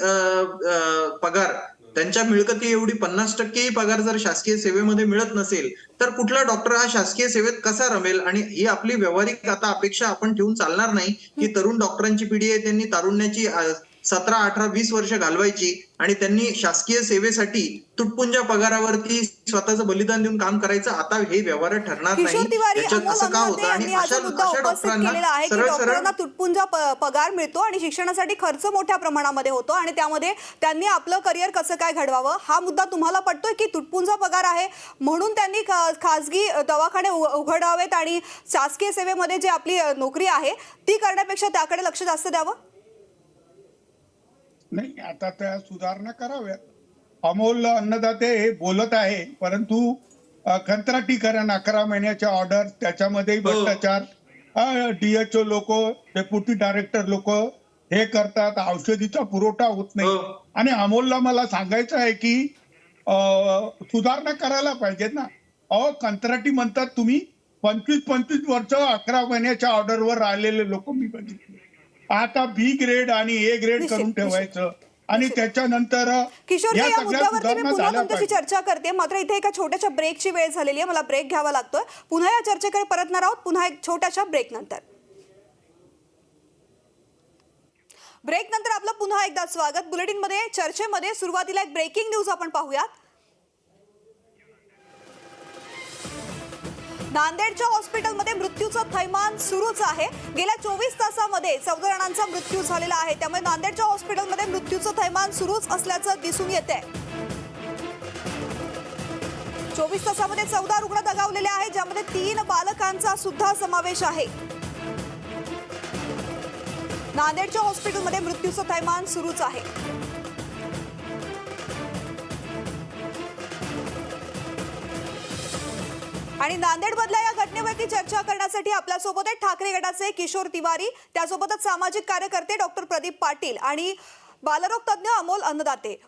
पगार, त्यांच्या मिळकती एवढी 50% पगार जर शासकीय सेवेमध्ये मिळत नसेल तर कुठला डॉक्टर हा शासकीय सेवेत कसा रमेल? आणि ही आपली व्यावहारिक आता अपेक्षा आपण ठेवून चालणार नाही की तरुण डॉक्टरांची पिढी आहे, त्यांनी तारुण्याची 17, 18, 20 वर्ष घालवायची आणि त्यांनी शासकीय सेवेसाठी तुटपुंजा पगारावरती स्वतःचं बलिदान देऊन काम करायचं. आता हे व्यवहार ठरणार नाही. किशोर तिवारी, याच्यात अमोल असं का होतं? अन्नदाते आणि यांनी हा जो मुद्दा उपस्थित केलेला आहे की डॉक्टरांना तुटपुंजा पगार मिळतो आणि शिक्षणासाठी खर्च मोठ्या प्रमाणामध्ये होतो आणि त्यामध्ये त्यांनी आपलं करिअर कसं काय घडवावं, हा मुद्दा तुम्हाला पटतोय की तुटपुंजा पगार आहे म्हणून त्यांनी खासगी दवाखाने उघडावेत आणि शासकीय सेवेमध्ये जे आपली नोकरी आहे ती करण्यापेक्षा त्याकडे लक्ष जास्त द्यावं? नाही, आता त्या सुधारणा कराव्यात. अमोल अन्नदाते हे बोलत आहे, परंतु कंत्राटीकरण 11 महिन्याच्या ऑर्डर, त्याच्यामध्ये भ्रष्टाचार, DHO लोक, डेप्युटी डायरेक्टर लोक हे करतात. औषधीचा पुरवठा होत नाही. आणि अमोलला मला सांगायचं आहे की सुधारणा करायला पाहिजे ना. कंत्राटी म्हणतात तुम्ही 25-25 वर्ष 11 महिन्याच्या ऑर्डरवर राहिलेले लोक मी बघितले. आता B ग्रेड आणि A ग्रेड करून ठेवायचं आणि त्याच्यानंतर किशोर या या सगळ्या मुद्द्यावरती मी सुधारणा पुन्हा झाल्या तुमच्याशी पाहिजे. चर्चा करते, मात्र इथे एका छोट्याशा ब्रेकची वेळ झालेली आहे, मला ब्रेक घ्यावा लागतोय. पुन्हा या चर्चेकडे परतणार आहोत पुन्हा एक छोट्याशा ब्रेक नंतर. ब्रेक नंतर आपलं पुन्हा एकदा स्वागत. बुलेटिनमध्ये चर्चेमध्ये सुरुवातीला एक ब्रेकिंग न्यूज आपण पाहूयात. नांदेडच्या हॉस्पिटलमध्ये मृत्यूचं थैमान सुरूच आहे. गेल्या 24 तासामध्ये 14 जणांचा मृत्यू झालेला आहे. त्यामुळे नांदेडच्या हॉस्पिटलमध्ये मृत्यूचं थैमान सुरूच असल्याचं दिसून येतंय. 24 तासामध्ये 14 रुग्ण दगावलेले आहेत, ज्यामध्ये 3 बालकांचा सुद्धा समावेश आहे. नांदेडच्या हॉस्पिटलमध्ये मृत्यूचं थैमान सुरूच आहे. आणि नांदेडमधल्या या घटनेवरती चर्चा करण्यासाठी आपल्यासोबत आहेत ठाकरे गटाचे किशोर तिवारी, त्यासोबतच सामाजिक कार्यकर्ते डॉक्टर प्रदीप पाटील आणि बालरोग तज्ञ अमोल अन्नदाते.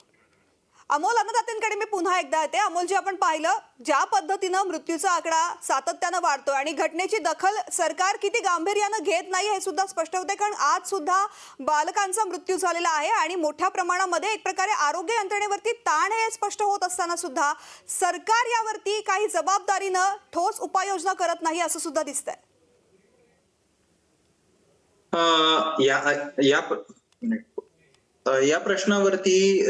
अमोल अन्नदातेंकडे मी पुन्हा एकदा येते. अमोलजी, आपण पाहिलं ज्या पद्धतीनं मृत्यूचा आकडा सातत्यानं वाढतोय आणि घटनेची दखल सरकार किती गांभीर्यानं घेत नाही हे सुद्धा स्पष्ट होते, कारण आज सुद्धा बालकांचा मृत्यू झालेला आहे आणि मोठ्या प्रमाणामध्ये एक प्रकारे आरोग्य यंत्रणेवरती ताण हे स्पष्ट होत असताना सुद्धा सरकार यावरती काही जबाबदारीनं ठोस उपाययोजना करत नाही असं सुद्धा दिसतंय. या प्रश्नावरती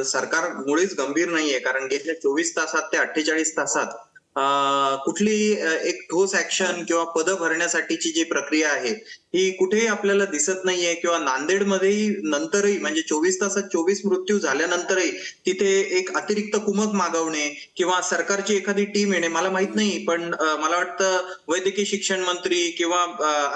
सरकार मुळीच गंभीर नाहीये, कारण गेल्या 24 तासात ते 48 तासात कुठली एक ठोस ऍक्शन किंवा पद भरण्यासाठीची जी प्रक्रिया आहे ही कुठेही आपल्याला दिसत नाहीये. किंवा नांदेडमध्येही नंतरही म्हणजे 24 तासात 24 मृत्यू झाल्यानंतरही तिथे एक अतिरिक्त कुमक मागवणे किंवा सरकारची एखादी टीम येणे, मला माहित नाही, पण मला वाटतं वैद्यकीय शिक्षण मंत्री किंवा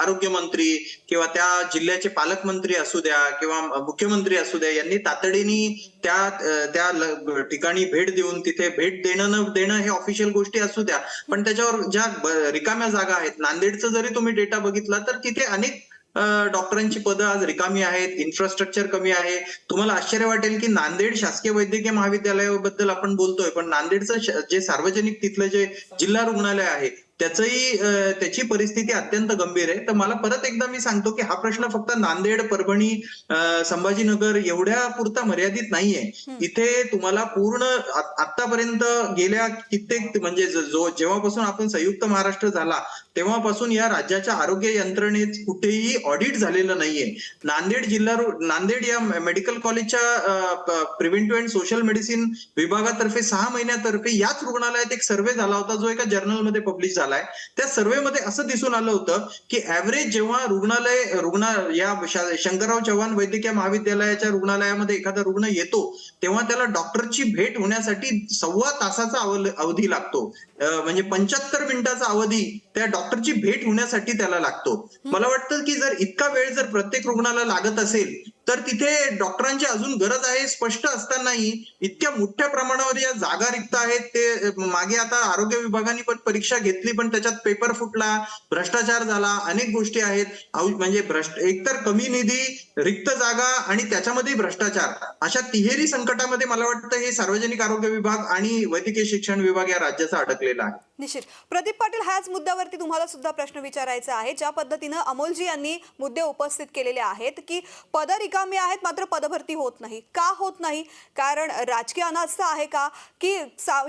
आरोग्य मंत्री किंवा त्या जिल्ह्याचे पालकमंत्री असू द्या किंवा मुख्यमंत्री असू द्या, यांनी तातडीने त्या ठिकाणी भेट देऊन तिथे भेट देणं न देणं हे ऑफिशियल गोष्टी असू द्या, पण त्याच्यावर ज्या रिकाम्या जागा आहेत, नांदेडचं जरी तुम्ही डेटा बघितला तर तिथे अनेक डॉक्टरांची पदं आज रिकामी आहेत, इन्फ्रास्ट्रक्चर कमी आहे. तुम्हाला आश्चर्य वाटेल की नांदेड शासकीय वैद्यकीय महाविद्यालयाबद्दल आपण बोलतोय, पण नांदेडचं जे सार्वजनिक तिथलं जे जिल्हा रुग्णालय आहे त्याची परिस्थिती अत्यंत गंभीर आहे. तर मला परत एकदा मी सांगतो की हा प्रश्न फक्त नांदेड, परभणी, संभाजीनगर एवढ्या पुरता मर्यादित नाहीये. इथे तुम्हाला पूर्ण आतापर्यंत गेल्या कित्येक म्हणजे जेव्हापासून आपण संयुक्त महाराष्ट्र झाला तेव्हापासून या राज्याच्या आरोग्य यंत्रणेत कुठेही ऑडिट झालेलं नाहीये. नांदेड या मेडिकल कॉलेजच्या प्रिव्हेंटिव्ह अँड सोशल मेडिसिन विभागातर्फे 6 महिन्यातर्फे याच रुग्णालयात एक सर्व्हे झाला होता, जो एका जर्नलमध्ये पब्लिश झाला. त्या सर्व्हेमध्ये असं दिसून आलं होतं की ऍव्हरेज जेव्हा या शंकरराव चव्हाण वैद्यकीय महाविद्यालयाच्या रुग्णालयामध्ये एखादा रुग्ण येतो तेव्हा त्याला डॉक्टरची भेट होण्यासाठी 1.25 तासाचा अवधी लागतो. म्हणजे 75 मिनिटाचा अवधी त्या डॉक्टरची भेट होण्यासाठी त्याला लागतो. मला वाटतं की जर इतका वेळ जर प्रत्येक रुग्णाला लागत असेल तर तिथे डॉक्टरांची अजून गरज आहे स्पष्ट असतानाही इतक्या मोठ्या प्रमाणावर या जागा रिक्त आहेत. ते मागे आता आरोग्य विभागाने पण परीक्षा घेतली पण त्याच्यात पेपर फुटला, भ्रष्टाचार झाला, अनेक गोष्टी आहेत. म्हणजे एकतर कमी निधी, रिक्त जागा आणि त्याच्यामध्ये भ्रष्टाचार, अशा तिहेरी संकटामध्ये मला वाटतं हे सार्वजनिक आरोग्य विभाग आणि वैद्यकीय शिक्षण विभाग या राज्याचा अडकलेला आहे. निश्चित. प्रदीप पाटील, ह्याच मुद्द्यावरती तुम्हाला सुद्धा प्रश्न विचारायचा आहे. ज्या पद्धतीनं अमोलजी यांनी मुद्दे उपस्थित केलेले आहेत की पद रिकामी आहेत मात्र पदभरती होत नाही. का होत नाही? कारण राजकीय अनास्था आहे का, की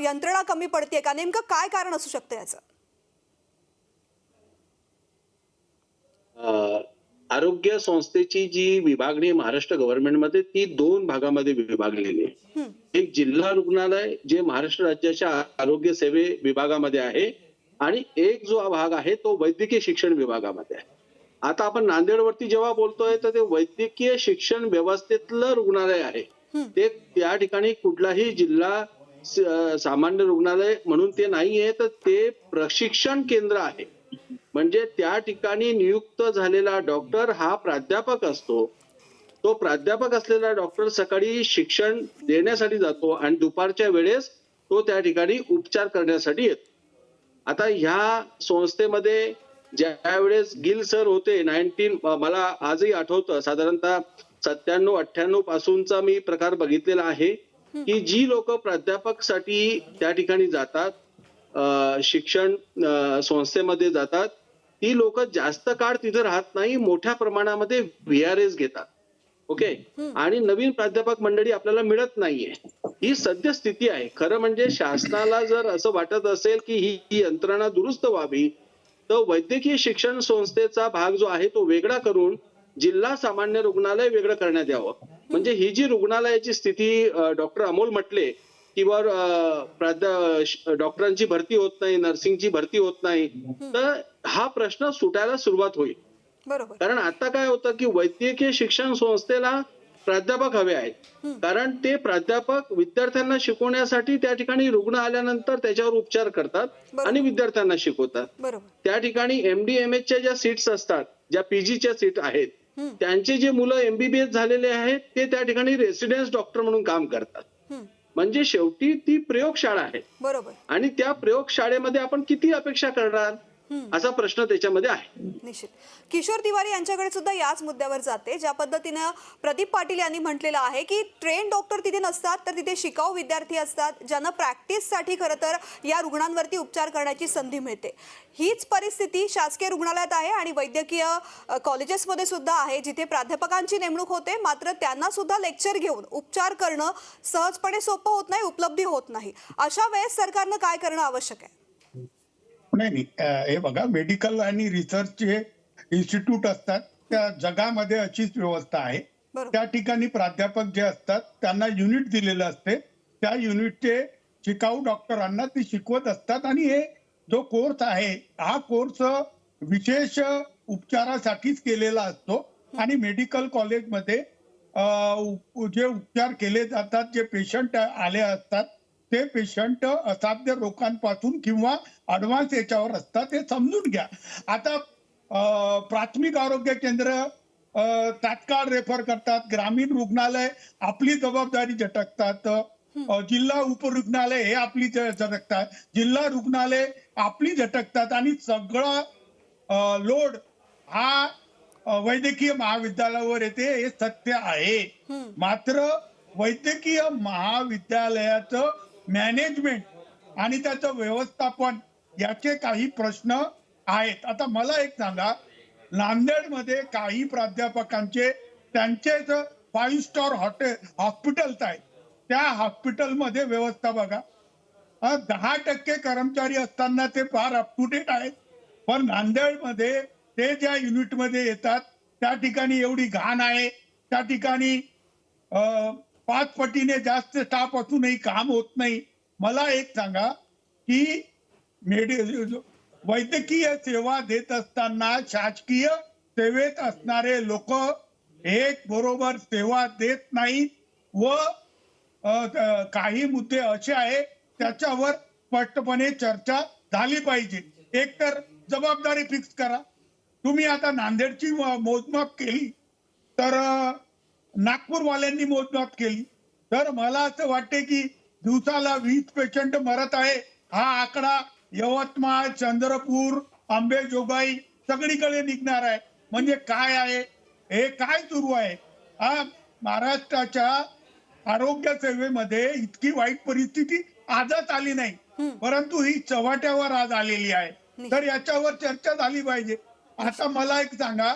यंत्रणा कमी पडते का? नेमकं काय कारण असू शकतं याचं? आरोग्य संस्थेची जी विभागणी महाराष्ट्र गव्हर्नमेंटमध्ये ती 2 भागामध्ये विभागलेली आहे. एक जिल्हा रुग्णालय जे महाराष्ट्र राज्याच्या आरोग्य सेवे विभागामध्ये आहे आणि एक जो भाग आहे तो वैद्यकीय शिक्षण विभागामध्ये आहे. आता आपण नांदेडवरती जेव्हा बोलतोय तर ते वैद्यकीय शिक्षण व्यवस्थेतलं रुग्णालय आहे. ते त्या ठिकाणी कुठलाही जिल्हा सामान्य रुग्णालय म्हणून ते नाहीये, तर ते प्रशिक्षण केंद्र आहे. म्हणजे त्या ठिकाणी नियुक्त झालेला डॉक्टर हा प्राध्यापक असतो. तो प्राध्यापक असलेला डॉक्टर सकाळी शिक्षण देण्यासाठी जातो आणि दुपारच्या वेळेस तो त्या ठिकाणी उपचार करण्यासाठी येतो. आता ह्या संस्थेमध्ये ज्या वेळेस गिल सर होते, मला आजही आठवतं, साधारणतः 97-98 पासूनचा मी प्रकार बघितलेला आहे की जी लोक प्राध्यापकसाठी त्या ठिकाणी जातात, शिक्षण संस्थेमध्ये जातात, ती लोक जास्त काळ तिथे राहत नाही, मोठ्या प्रमाणामध्ये VRS घेतात. ओके, आणि नवीन प्राध्यापक मंडळी आपल्याला मिळत नाहीये. ही सद्यस्थिती आहे. खरं म्हणजे शासनाला जर असं वाटत असेल की ही यंत्रणा दुरुस्त व्हावी, तर वैद्यकीय शिक्षण संस्थेचा भाग जो आहे तो वेगळा करून जिल्हा सामान्य रुग्णालय वेगळं करण्यात यावं. म्हणजे ही जी रुग्णालयाची स्थिती डॉक्टर अमोल म्हटले किंवा डॉक्टरांची भरती होत नाही, नर्सिंगची भरती होत नाही, तर हा प्रश्न सुटायला सुरुवात होईल. बरोबर. कारण आता काय होतं की वैद्यकीय शिक्षण संस्थेला प्राध्यापक हवे आहेत. कारण ते प्राध्यापक विद्यार्थ्यांना शिकवण्यासाठी त्या ठिकाणी रुग्ण आल्यानंतर त्याच्यावर उपचार करतात बरोबर. आणि विद्यार्थ्यांना शिकवतात. बरोबर. त्या ठिकाणी MD-MHच्या ज्या सीट्स असतात, ज्या PGच्या सीट आहेत, त्यांचे जे मुलं MBBS झालेले आहेत ते त्या ठिकाणी रेसिडेन्स डॉक्टर म्हणून काम करतात. म्हणजे शेवटी ती प्रयोगशाळा आहे बरोबर. आणि त्या प्रयोगशाळेमध्ये आपण किती अपेक्षा करणार असा प्रश्न त्याच्यामध्ये आहे. निश्चित. किशोर तिवारी यांच्याकडे सुद्धा याच मुद्द्यावर जाते. ज्या पद्धतीनं प्रदीप पाटील यांनी म्हटलेलं आहे की ट्रेन डॉक्टर तिथे नसतात, तर तिथे शिकाऊ विद्यार्थी असतात ज्यांना प्रॅक्टिससाठी खरं तर या रुग्णांवरती उपचार करण्याची संधी मिळते. हीच परिस्थिती शासकीय रुग्णालयात आहे आणि वैद्यकीय कॉलेजेसमध्ये सुद्धा आहे, जिथे प्राध्यापकांची नेमणूक होते, मात्र त्यांना सुद्धा लेक्चर घेऊन उपचार करणं सहजपणे सोपं होत नाही, उपलब्धी होत नाही. अशा वेळेस सरकारनं काय करणं आवश्यक आहे? नाही, हे बघा, मेडिकल आणि रिसर्चचे इन्स्टिट्यूट असतात, त्या जगामध्ये अशीच व्यवस्था आहे. बरोबर. त्या ठिकाणी प्राध्यापक जे असतात त्यांना युनिट दिलेलं असते, त्या युनिटचे शिकाऊ डॉक्टरांना ते शिकवत असतात आणि हे जो कोर्स आहे हा कोर्स विशेष उपचारासाठीच केलेला असतो. आणि मेडिकल कॉलेजमध्ये जे उपचार केले जातात, जे पेशंट आले असतात ते पेशंट असाध्य रोगांपासून किंवा ऍडव्हान्स याच्यावर असतात, हे समजून घ्या. आता प्राथमिक आरोग्य केंद्र तात्काळ रेफर करतात, ग्रामीण रुग्णालय आपली जबाबदारी झटकतात, जिल्हा उपरुग्णालय हे आपली झटकतात, जिल्हा रुग्णालय आपली झटकतात आणि सगळा लोड हा वैद्यकीय महाविद्यालयावर येते, हे सत्य आहे. मात्र वैद्यकीय महाविद्यालयाचं मॅनेजमेंट आणि त्याचं व्यवस्थापन याचे काही प्रश्न आहेत. आता मला एक सांगा, नांदेडमध्ये काही प्राध्यापकांचे त्यांचेच 5 स्टार हॉस्पिटल्स आहेत, त्या हॉस्पिटलमध्ये व्यवस्था बघा. 10% कर्मचारी असताना ते फार अप टू डेट आहेत, पण नांदेडमध्ये ते ज्या युनिटमध्ये येतात त्या ठिकाणी एवढी घाण आहे, त्या ठिकाणी 5 पटीने जास्त स्टाफ असूनही काम होत नाही. मला एक सांगा की वैद्यकीय सेवा देत असताना शासकीय सेवेत असणारे लोक एक बरोबर सेवा देत नाहीत व काही मुद्दे असे आहेत त्याच्यावर स्पष्टपणे चर्चा झाली पाहिजे. एक तर जबाबदारी फिक्स करा. तुम्ही आता नांदेडची मोजमाप केली तर नागपूरवाल्यांनी मोजमाप केली, तर मला असं वाटते की दिवसाला 20 पेशंट मरत आहे. हा आकडा यवतमाळ, चंद्रपूर, अंबेजोगाई सगळीकडे निघणार आहे. म्हणजे काय आहे हे, काय सुरू आहे? महाराष्ट्राच्या आरोग्य सेवेमध्ये इतकी वाईट परिस्थिती आजच आली नाही, परंतु ही चव्हाट्यावर आज आलेली आहे. तर याच्यावर चर्चा झाली पाहिजे. आता मला एक सांगा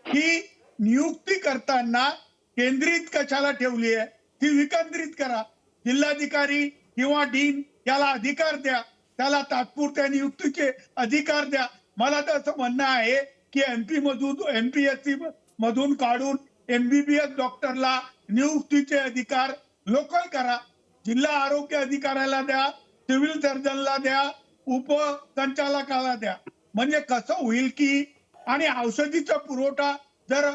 की नियुक्ती करताना केंद्रित कशाला ठेवली आहे, ती विकेंद्रित करा. जिल्हाधिकारी किंवा डीन याला अधिकार द्या, त्याला तात्पुरत्या नियुक्तीचे अधिकार द्या. मला तर असं म्हणणं आहे की MPSC मधून काढून MBBS डॉक्टरला नियुक्तीचे अधिकार लोकल करा. जिल्हा आरोग्य अधिकाऱ्याला द्या, सिव्हिल सर्जनला द्या, उपसंचालकाला द्या. म्हणजे कसं होईल की, आणि औषधीचा पुरवठा जर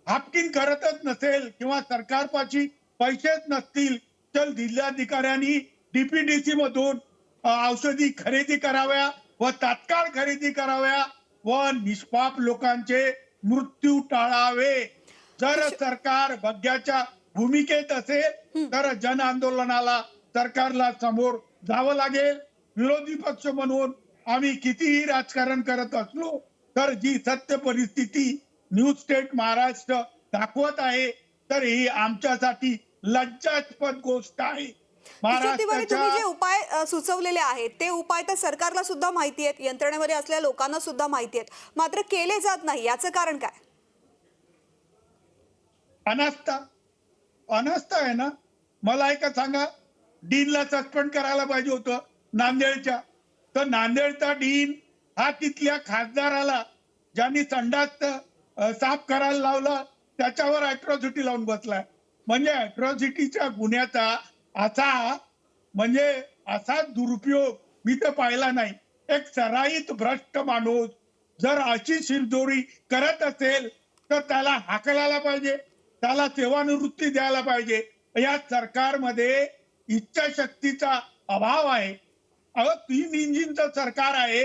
हापकीन करतच नसेल किंवा सरकारपाशी पैसेच नसतील तर जिल्हाधिकाऱ्यांनी DPDC मधून औषधी खरेदी कराव्या व तात्काळ खरेदी कराव्या व निष्पाप लोकांचे मृत्यू टाळावे. जर सरकार भाग्याच्या भूमिकेत असेल तर जन आंदोलनाला सरकारला समोर जावं लागेल. विरोधी पक्ष म्हणून आम्ही कितीही राजकारण करत असलो तर जी सत्य परिस्थिती न्यूज स्टेट महाराष्ट्र दाखवत आहे तर ही आमच्यासाठी लज्जास्पद गोष्ट आहे. किशोर तिवारी, तुम्ही जे उपाय सुचवलेले आहेत ते उपाय तर सरकारला सुद्धा माहिती आहेत, यंत्रणेमध्ये असलेल्या लोकांना सुद्धा माहिती आहेत, मात्र केले जात नाही, याचं कारण काय? अनास्था आहे ना. मला एका सांगा, डीनला सस्पेंड करायला पाहिजे होतं नांदेडच्या. तर नांदेडचा डीन हा तिथल्या खासदाराला ज्यांनी संडास साफ करायला लावला त्याच्यावर अॅट्रॉसिटी लावून बसलाय. म्हणजे अॅट्रॉसिटीच्या गुन्ह्याचा असा दुरुपयोग मी तर पाहिला नाही. एक सराईत भ्रष्ट माणूस जर अशी शिरजोरी करत असेल तर त्याला हाकलायला पाहिजे, त्याला सेवानिवृत्ती द्यायला पाहिजे. या सरकारमध्ये इच्छाशक्तीचा अभाव आहे. 3 इंजिनचं सरकार आहे,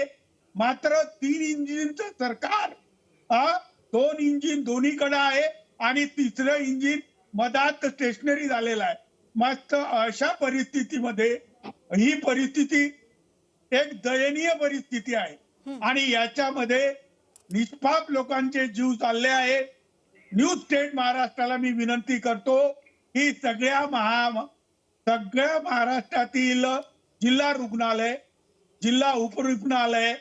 मात्र 3 इंजिनचं सरकार 2 इंजिन दोन्हीकडे आहे आणि 3रं इंजिन मधात स्टेशनरी झालेलं आहे. मस्त अशा परिस्थितीमध्ये ही परिस्थिती एक दयनीय परिस्थिती आहे आणि याच्यामध्ये निष्पाप लोकांचे जीव चालले आहे. न्यू स्टेट महाराष्ट्राला मी विनंती करतो की सगळ्या महाराष्ट्रातील जिल्हा रुग्णालय, जिल्हा उपरुग्णालय,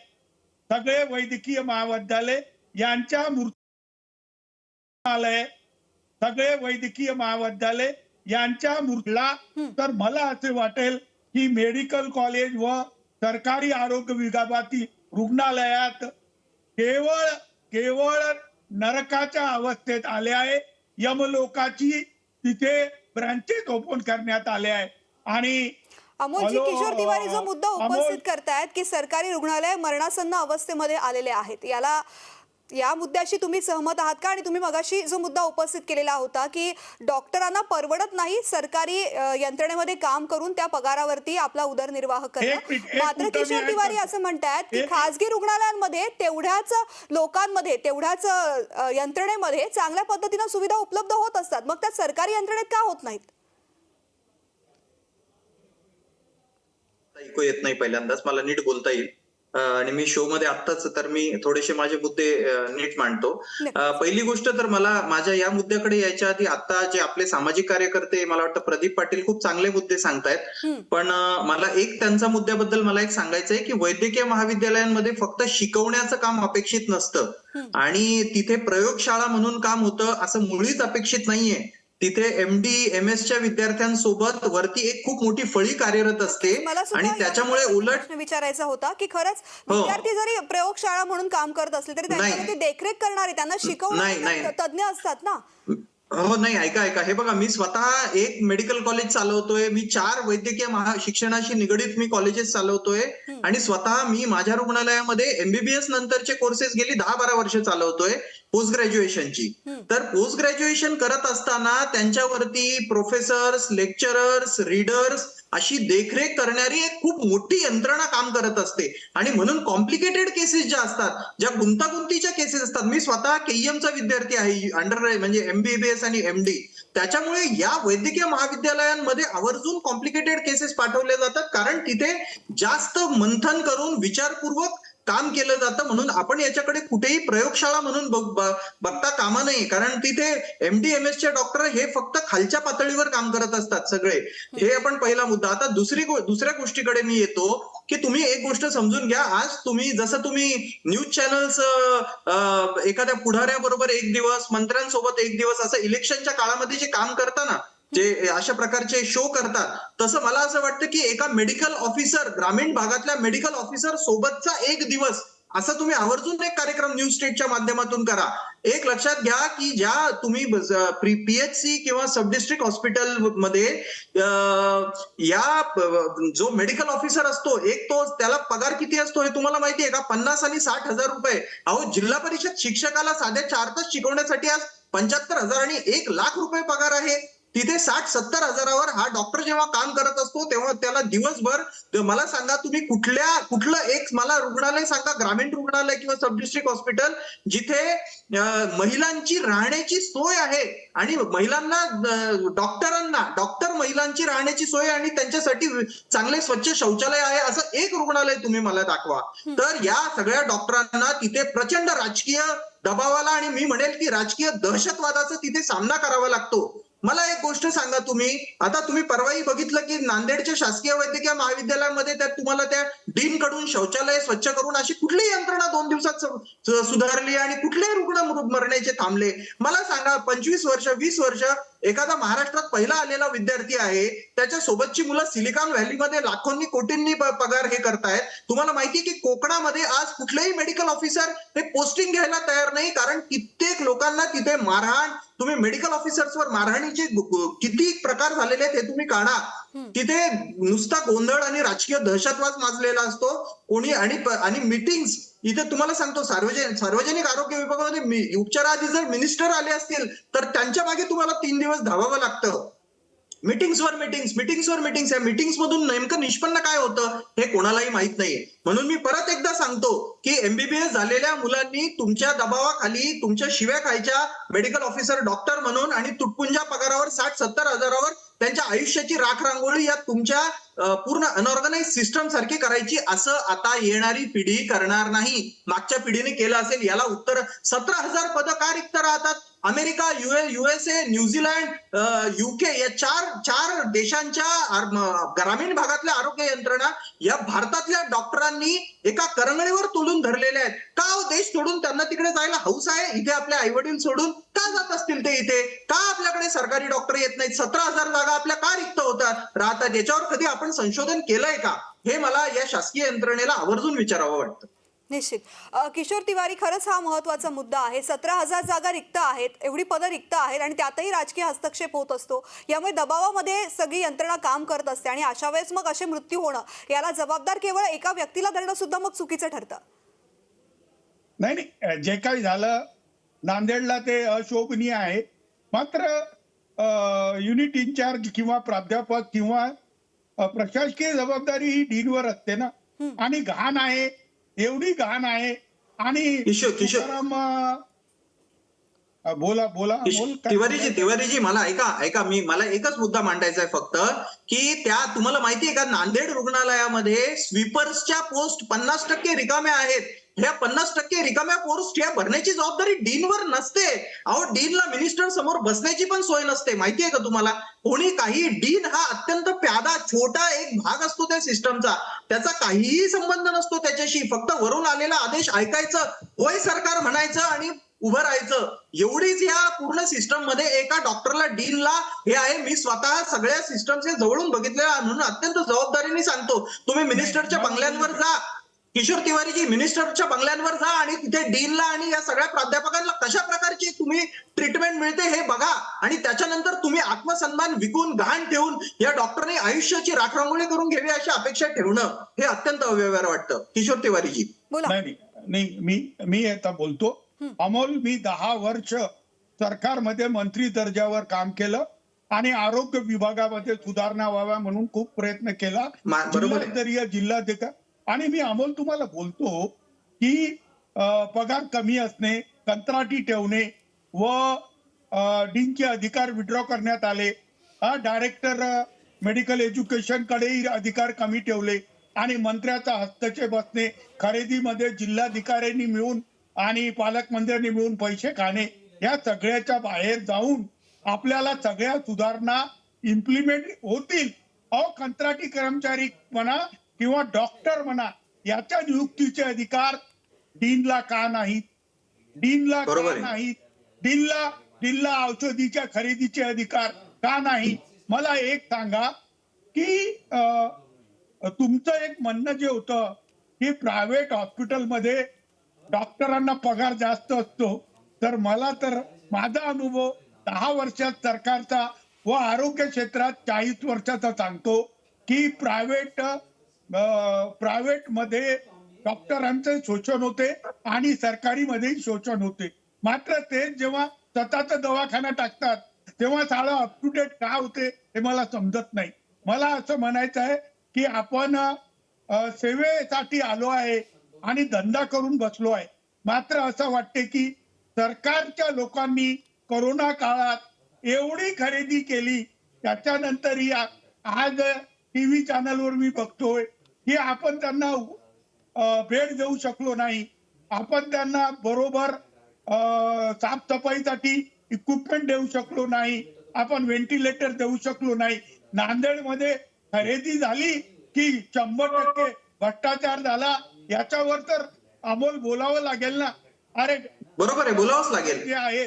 सगळे वैद्यकीय महाविद्यालय यांच्या मूर्तीला तर मला असे वाटेल की मेडिकल कॉलेज व सरकारी आरोग्य विभागातील रुग्णालयात केवळ नरकाच्या अवस्थेत आले आहे. यमलोकाची तिथे ब्रांचेस ओपन करण्यात आले आहे. आणि अमोलजी, किशोर तिवारी जो मुद्दा उपस्थित करतायत की सरकारी रुग्णालय मरणासन्न अवस्थेमध्ये आलेले आहेत, या मुद्द्याशी तुम्ही सहमत आहात का? आणि तुम्ही मगाशी जो मुद्दा उपस्थित केलेला होता की डॉक्टरांना परवडत नाही सरकारी यंत्रणेमध्ये काम करून त्या पगारावरती आपला उदरनिर्वाह करणं, मात्र किशोर तिवारी असं म्हणतायत की खासगी रुग्णालयांमध्ये तेवढ्याच लोकांमध्ये, तेवढ्याच यंत्रणेमध्ये चांगल्या पद्धतीने सुविधा उपलब्ध होत असतात, मग त्या सरकारी यंत्रणेत का होत नाहीत? ऐकू येत नाही, पहिल्यांदाच मला नीट बोलता येईल. आणि मी शो मध्ये आत्ताच तर मी थोडेसे माझे मुद्दे नीट मांडतो. पहिली गोष्ट तर मला माझ्या या मुद्द्याकडे यायच्या आधी आता जे आपले सामाजिक कार्यकर्ते मला वाटतं प्रदीप पाटील खूप चांगले मुद्दे सांगतायत, पण मला एक त्यांचा मुद्द्याबद्दल मला एक सांगायचं आहे की वैद्यकीय महाविद्यालयांमध्ये फक्त शिकवण्याचं काम अपेक्षित नसतं आणि तिथे प्रयोगशाळा म्हणून काम होतं असं मुळीच अपेक्षित नाहीये. तिथे MD MS च्या विद्यार्थ्यांसोबत वरती एक खूप मोठी फळी कार्यरत असते आणि त्याच्यामुळे उलट विचारायचा होता की खरंच विद्यार्थी जरी प्रयोगशाळा म्हणून काम करत असले तरी त्यांच्यावरती देखरेख करणारे, त्यांना शिकवणारे तज्ञ असतात ना. हो, नाही, ऐका, हे बघा, मी स्वतः एक मेडिकल कॉलेज चालवतोय, मी 4 वैद्यकीय शिक्षणाशी निगडीत मी कॉलेजेस चालवतोय आणि स्वतः मी माझ्या रुग्णालयामध्ये MBBS नंतरचे कोर्सेस गेली 10-12 वर्ष चालवतोय पोस्ट ग्रॅज्युएशनची. तर पोस्ट ग्रॅज्युएशन करत असताना त्यांच्यावरती प्रोफेसर्स, लेक्चरर्स, रीडर्स अशी देखरेख करणारी एक खूप मोठी यंत्रणा काम करत असते आणि म्हणून कॉम्प्लिकेटेड केसेस ज्या असतात, ज्या गुंतागुंतीच्या केसेस असतात, मी स्वतः KEMचा विद्यार्थी आहे, म्हणजे MBBS आणि MD, त्याच्यामुळे या वैद्यकीय महाविद्यालयांमध्ये आवर्जून कॉम्प्लिकेटेड केसेस पाठवले जातात कारण तिथे जास्त मंथन करून विचारपूर्वक काम केलं जातं. म्हणून आपण याच्याकडे कुठेही प्रयोगशाळा म्हणून बघता कामा नये, कारण तिथे MD MS चे डॉक्टर हे फक्त खालच्या पातळीवर काम करत असतात सगळे. हे आपण पहिला मुद्दा. आता दुसऱ्या गोष्टीकडे मी येतो की तुम्ही एक गोष्ट समजून घ्या. आज जसं तुम्ही न्यूज चॅनल्स एखाद्या पुढाऱ्याबरोबर एक दिवस, मंत्र्यांसोबत एक दिवस असं इलेक्शनच्या काळामध्ये जे काम करता ना, जे अशा प्रकारचे शो करतात, तसं मला असं वाटतं की एका मेडिकल ऑफिसर, ग्रामीण भागातल्या मेडिकल ऑफिसर सोबतचा एक दिवस असं तुम्ही आवर्जून एक कार्यक्रम न्यूज स्टेटच्या माध्यमातून करा. एक लक्षात घ्या की ज्या तुम्ही PHC किंवा सब डिस्ट्रिक्ट हॉस्पिटल मध्ये या जो मेडिकल ऑफिसर असतो, एक तो त्याला पगार किती असतो हे तुम्हाला माहिती आहे का? 50 आणि 60 हजार रुपये. अहो, जिल्हा परिषद शिक्षकाला साध्या 4 तास शिकवण्यासाठी आज 75,000 आणि 1 लाख रुपये पगार आहे. तिथे 60-70 हजारावर हा डॉक्टर जेव्हा काम करत असतो तेव्हा त्याला दिवसभर, मला सांगा तुम्ही कुठलं एक मला रुग्णालय सांगा, ग्रामीण रुग्णालय किंवा सब डिस्ट्रिक्ट हॉस्पिटल जिथे महिलांची राहण्याची सोय आहे आणि महिलांना, डॉक्टर महिलांची राहण्याची सोय आणि त्यांच्यासाठी चांगले स्वच्छ शौचालय आहे असं एक रुग्णालय तुम्ही मला दाखवा. तर या सगळ्या डॉक्टरांना तिथे प्रचंड राजकीय दबावाला आणि मी म्हणेल की राजकीय दहशतवादाचा तिथे सामना करावा लागतो. मला एक गोष्ट सांगा, तुम्ही आता तुम्ही परवाही बघितलं की नांदेडच्या शासकीय वैद्यकीय महाविद्यालयामध्ये त्यात तुम्हाला त्या डीन कडून शौचालय स्वच्छ करून अशी कुठलीही यंत्रणा 2 दिवसात सुधारली आणि कुठलेही रुग्ण मरण्याचे थांबले? मला सांगा, 25 वर्ष 20 वर्ष एखादा महाराष्ट्रात पहिला आलेला विद्यार्थी आहे, त्याच्या सोबतची मुलं सिलिकॉन व्हॅलीमध्ये लाखोंनी कोटींनी पगार हे करतायत. तुम्हाला माहिती की कोकणामध्ये आज कुठलेही मेडिकल ऑफिसर हे पोस्टिंग घ्यायला तयार नाही, कारण कित्येक लोकांना तिथे मारहाण, तुम्ही मेडिकल ऑफिसर्सवर मारहाणीचे किती प्रकार झालेले आहेत हे तुम्ही काढा. तिथे नुसता गोंधळ आणि राजकीय दहशतवाद माजलेला असतो कोणी. आणि मीटिंग्स इथे तुम्हाला सांगतो, सार्वजनिक आरोग्य विभागामध्ये उपचाराआधी जर मिनिस्टर आले असतील तर त्यांच्या मागे तुम्हाला 3 दिवस धावावं लागतं. मिटिंग्सवर मिटिंग्स. या मिटिंग्स मधून नेमकं निष्पन्न काय होतं हे कोणालाही माहित नाहीये. म्हणून मी परत एकदा सांगतो की एमबीबीएस झालेल्या मुलांनी तुमच्या दबावाखाली तुमच्या शिव्या खायच्या मेडिकल ऑफिसर डॉक्टर म्हणून आणि तुटपुंजा पगारावर 60-70 हजारावर त्यांच्या आयुष्याची राखरांगोळी या तुमच्या पूर्ण अनऑर्गनाइज सिस्टम सारखी करायची, असं आता येणारी पिढी करणार नाही. मागच्या पिढीने केलं असेल याला उत्तर. 17,000 पदं का रिक्त राहतात? अमेरिका, USA, न्यूझीलंड, UK या चार देशांच्या ग्रामीण भागातल्या आरोग्य यंत्रणा या भारतातल्या डॉक्टरांनी एका करंगळीवर तोलून धरलेल्या आहेत. का हो देश सोडून त्यांना तिकडे जायला हौस आहे? इथे आपले आई वडील सोडून का जात असतील ते इथे? का आपल्याकडे सरकारी डॉक्टर येत नाहीत? 17,000 जागा आपल्या का रिक्त राहतात? याच्यावर कधी आपण संशोधन केलंय का? हे मला या शासकीय यंत्रणेला आवर्जून विचारावं वाटतं. निश्चित. किशोर तिवारी, खरंच हा महत्त्वाचा मुद्दा आहे. 17,000 जागा रिक्त आहेत, एवढी पदं रिक्त आहेत आणि त्यातही राजकीय हस्तक्षेप होत असतो. यामुळे दबावामध्ये सगळी यंत्रणा काम करत असते आणि अशा वेळेस मग असे मृत्यू होणं, याला जबाबदार केवळ एका व्यक्तीला धरणं सुद्धा मग चुकीचं ठरतं. नाही, जे काही झालं नांदेडला ते अशोभनीय आहे. मात्र युनिट इन्चार्ज किंवा प्राध्यापक किंवा प्रशासकीय जबाबदारी ही डीनवर असते ना. आणि घाण आहे, एवढी घाण आहे. आणि बोला तिवारीजी मला ऐका मला एकच मुद्दा मांडायचा आहे फक्त, की त्या तुम्हाला माहितीये का नांदेड रुग्णालयामध्ये स्वीपर्सच्या पोस्ट 50% रिकाम्या आहेत. ह्या 50% रिकाम्या पोस्ट या भरण्याची जबाबदारी डीनवर नसते. अहो, डीनला मिनिस्टर समोर बसण्याची पण सोय नसते. माहितीये का तुम्हाला? कोणी काही, डीन हा अत्यंत प्यादा छोटा एक भाग असतो त्या सिस्टमचा, त्याचा काहीही संबंध नसतो त्याच्याशी. फक्त वरून आलेला आदेश ऐकायचं, होय सरकार म्हणायचं आणि उभं राहायचं, एवढीच या पूर्ण सिस्टम मध्ये एका डॉक्टरला, डीनला हे आहे. मी स्वतः सगळ्या सिस्टमचे जवळून बघितलेला म्हणून अत्यंत जबाबदारीने सांगतो. तुम्ही मिनिस्टरच्या बंगल्यांवर जा, किशोर तिवारीजी, मिनिस्टरच्या बंगल्यांवर जा आणि तिथे डीनला आणि या सगळ्या प्राध्यापकांना कशा प्रकारची तुम्ही ट्रीटमेंट मिळते हे बघा. आणि त्याच्यानंतर तुम्ही आत्मसन्मान विकून, घाण ठेवून या डॉक्टरने आयुष्याची राखरांगोळी करून घ्यावी अशी अपेक्षा ठेवणं हे अत्यंत अव्यवहार वाटतं. किशोर तिवारीजी. नाही, मी आता बोलतो. अमोल, मी 10 वर्ष सरकारमध्ये मंत्री दर्जावर काम केलं आणि आरोग्य विभागामध्ये सुधारणा व्हाव्या म्हणून खूप प्रयत्न केला. जिल्हाधिकारी. आणि मी अमोल तुम्हाला बोलतो की पगार कमी असणे, कंत्राटी ठेवणे व डीनचे अधिकार विड्रॉ करण्यात आले. डायरेक्टर मेडिकल एज्युकेशन कडेही अधिकार कमी ठेवले आणि मंत्र्याचा हस्तक्षेप असणे, खरेदीमध्ये जिल्हाधिकाऱ्यांनी मिळून आणि पालकमंत्र्यांनी मिळून पैसे खाणे, या सगळ्याच्या बाहेर जाऊन आपल्याला सगळ्या सुधारणा इम्प्लिमेंट होतील. कंत्राटी कर्मचारी म्हणा किंवा डॉक्टर म्हणा, याच्या नियुक्तीचे अधिकार डीनला का नाहीत? डीनला औषधीच्या खरेदीचे अधिकार का नाही? मला एक सांगा की तुमचं एक म्हणणं जे होतं की प्रायव्हेट हॉस्पिटलमध्ये डॉक्टरांना पगार जास्त असतो, तर माझा अनुभव 10 वर्षात सरकारचा व आरोग्य क्षेत्रात 40 वर्षाचा सांगतो की प्रायव्हेट मध्ये डॉक्टरांचे शोषण होते आणि सरकारी मध्ये शोषण होते. मात्र ते जेव्हा स्वतःचा दवाखाना टाकतात तेव्हा साळं अप टू डेट का होते हे मला समजत नाही. मला असं म्हणायचं आहे की आपण सेवेसाठी आलो आहे आणि धंदा करून बसलो आहे. मात्र असं वाटते की सरकारच्या लोकांनी कोरोना काळात एवढी खरेदी केली, त्याच्यानंतरही आज टीव्ही चॅनलवर मी बघतोय की आपण त्यांना भेट देऊ शकलो नाही. आपण त्यांना बरोबर साफसफाईसाठी इक्विपमेंट देऊ शकलो नाही. आपण व्हेंटिलेटर देऊ शकलो नाही. नांदेडमध्ये खरेदी झाली की 100% भ्रष्टाचार झाला, याच्यावर तर अमोल बोलावं लागेल ना. अरे बरोबर आहे, बोलावंच लागेल. ते आहे.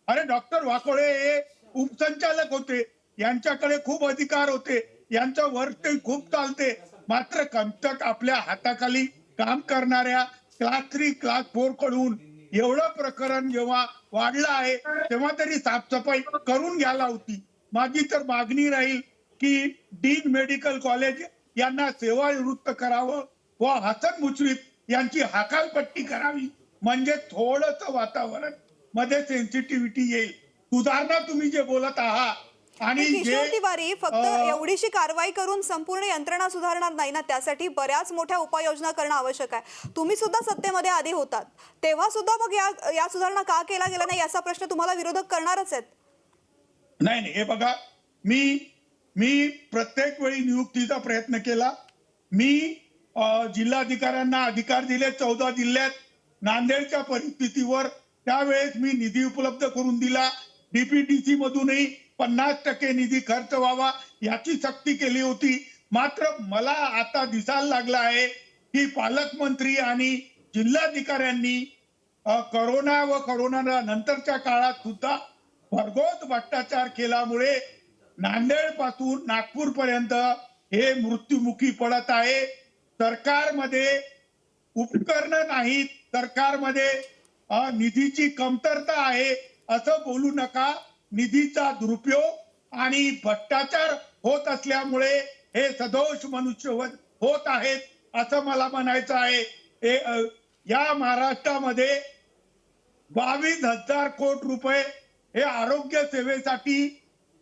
अरे डॉक्टर वाकोळे हे उपसंचालक होते, यांच्याकडे खूप अधिकार होते, यांचं वर्क खूप चालते, मात्र कमतक आपल्या हाताखाली काम करणाऱ्या क्लास 3 क्लास 4 कडून एवढं प्रकरण जेव्हा वाढलं आहे तेव्हा तरी साफसफाई करून घ्यायला होती. माझी तर मागणी राहील की डीन मेडिकल कॉलेज यांना सेवानिवृत्त करावं व हसन मुश्रीफ यांची हकालपट्टी करावी, म्हणजे थोडंसं वातावरण मध्ये सेन्सिटिव्हिटी येईल. सुधारणा तुम्ही जे बोलत आहात आणि किशोर जे तिवारी फक्त एवढीशी कारवाई करून संपूर्ण यंत्रणा सुधारणार नाही ना, त्यासाठी बऱ्याच मोठ्या उपाययोजना करणं आवश्यक आहे. तुम्ही सुद्धा सत्तेमध्ये आधी होतात, तेव्हा सुद्धा मग या सुधारणा का केला गेला नाही याचा प्रश्न तुम्हाला विरोधक करणारच आहेत. नाही, हे बघा, मी प्रत्येक वेळी नियुक्तीचा प्रयत्न केला. मी जिल्हाधिकाऱ्यांना अधिकार दिले 14 जिल्ह्यात. नांदेडच्या परिस्थितीवर त्यावेळेस मी निधी उपलब्ध करून दिला. डीपीडीसी मधूनही 50% निधी खर्च व्हावा याची सक्ती केली होती. मात्र मला आता दिसायला लागला आहे की पालकमंत्री आणि जिल्हाधिकाऱ्यांनी करोना व करोना नंतरच्या काळात सुद्धा भरघोस भ्रष्टाचार केल्यामुळे नांदेड पासून नागपूर पर्यंत हे मृत्युमुखी पडत आहे. सरकारमध्ये उपकरणं नाहीत, सरकारमध्ये निधीची कमतरता आहे असं बोलू नका. निधीचा दुरुपयोग आणि भ्रष्टाचार होत असल्यामुळे हे सदोष मनुष्यवध होत आहेत असं मला म्हणायचं आहे. या महाराष्ट्रामध्ये 22,000 कोटी रुपये हे आरोग्य सेवेसाठी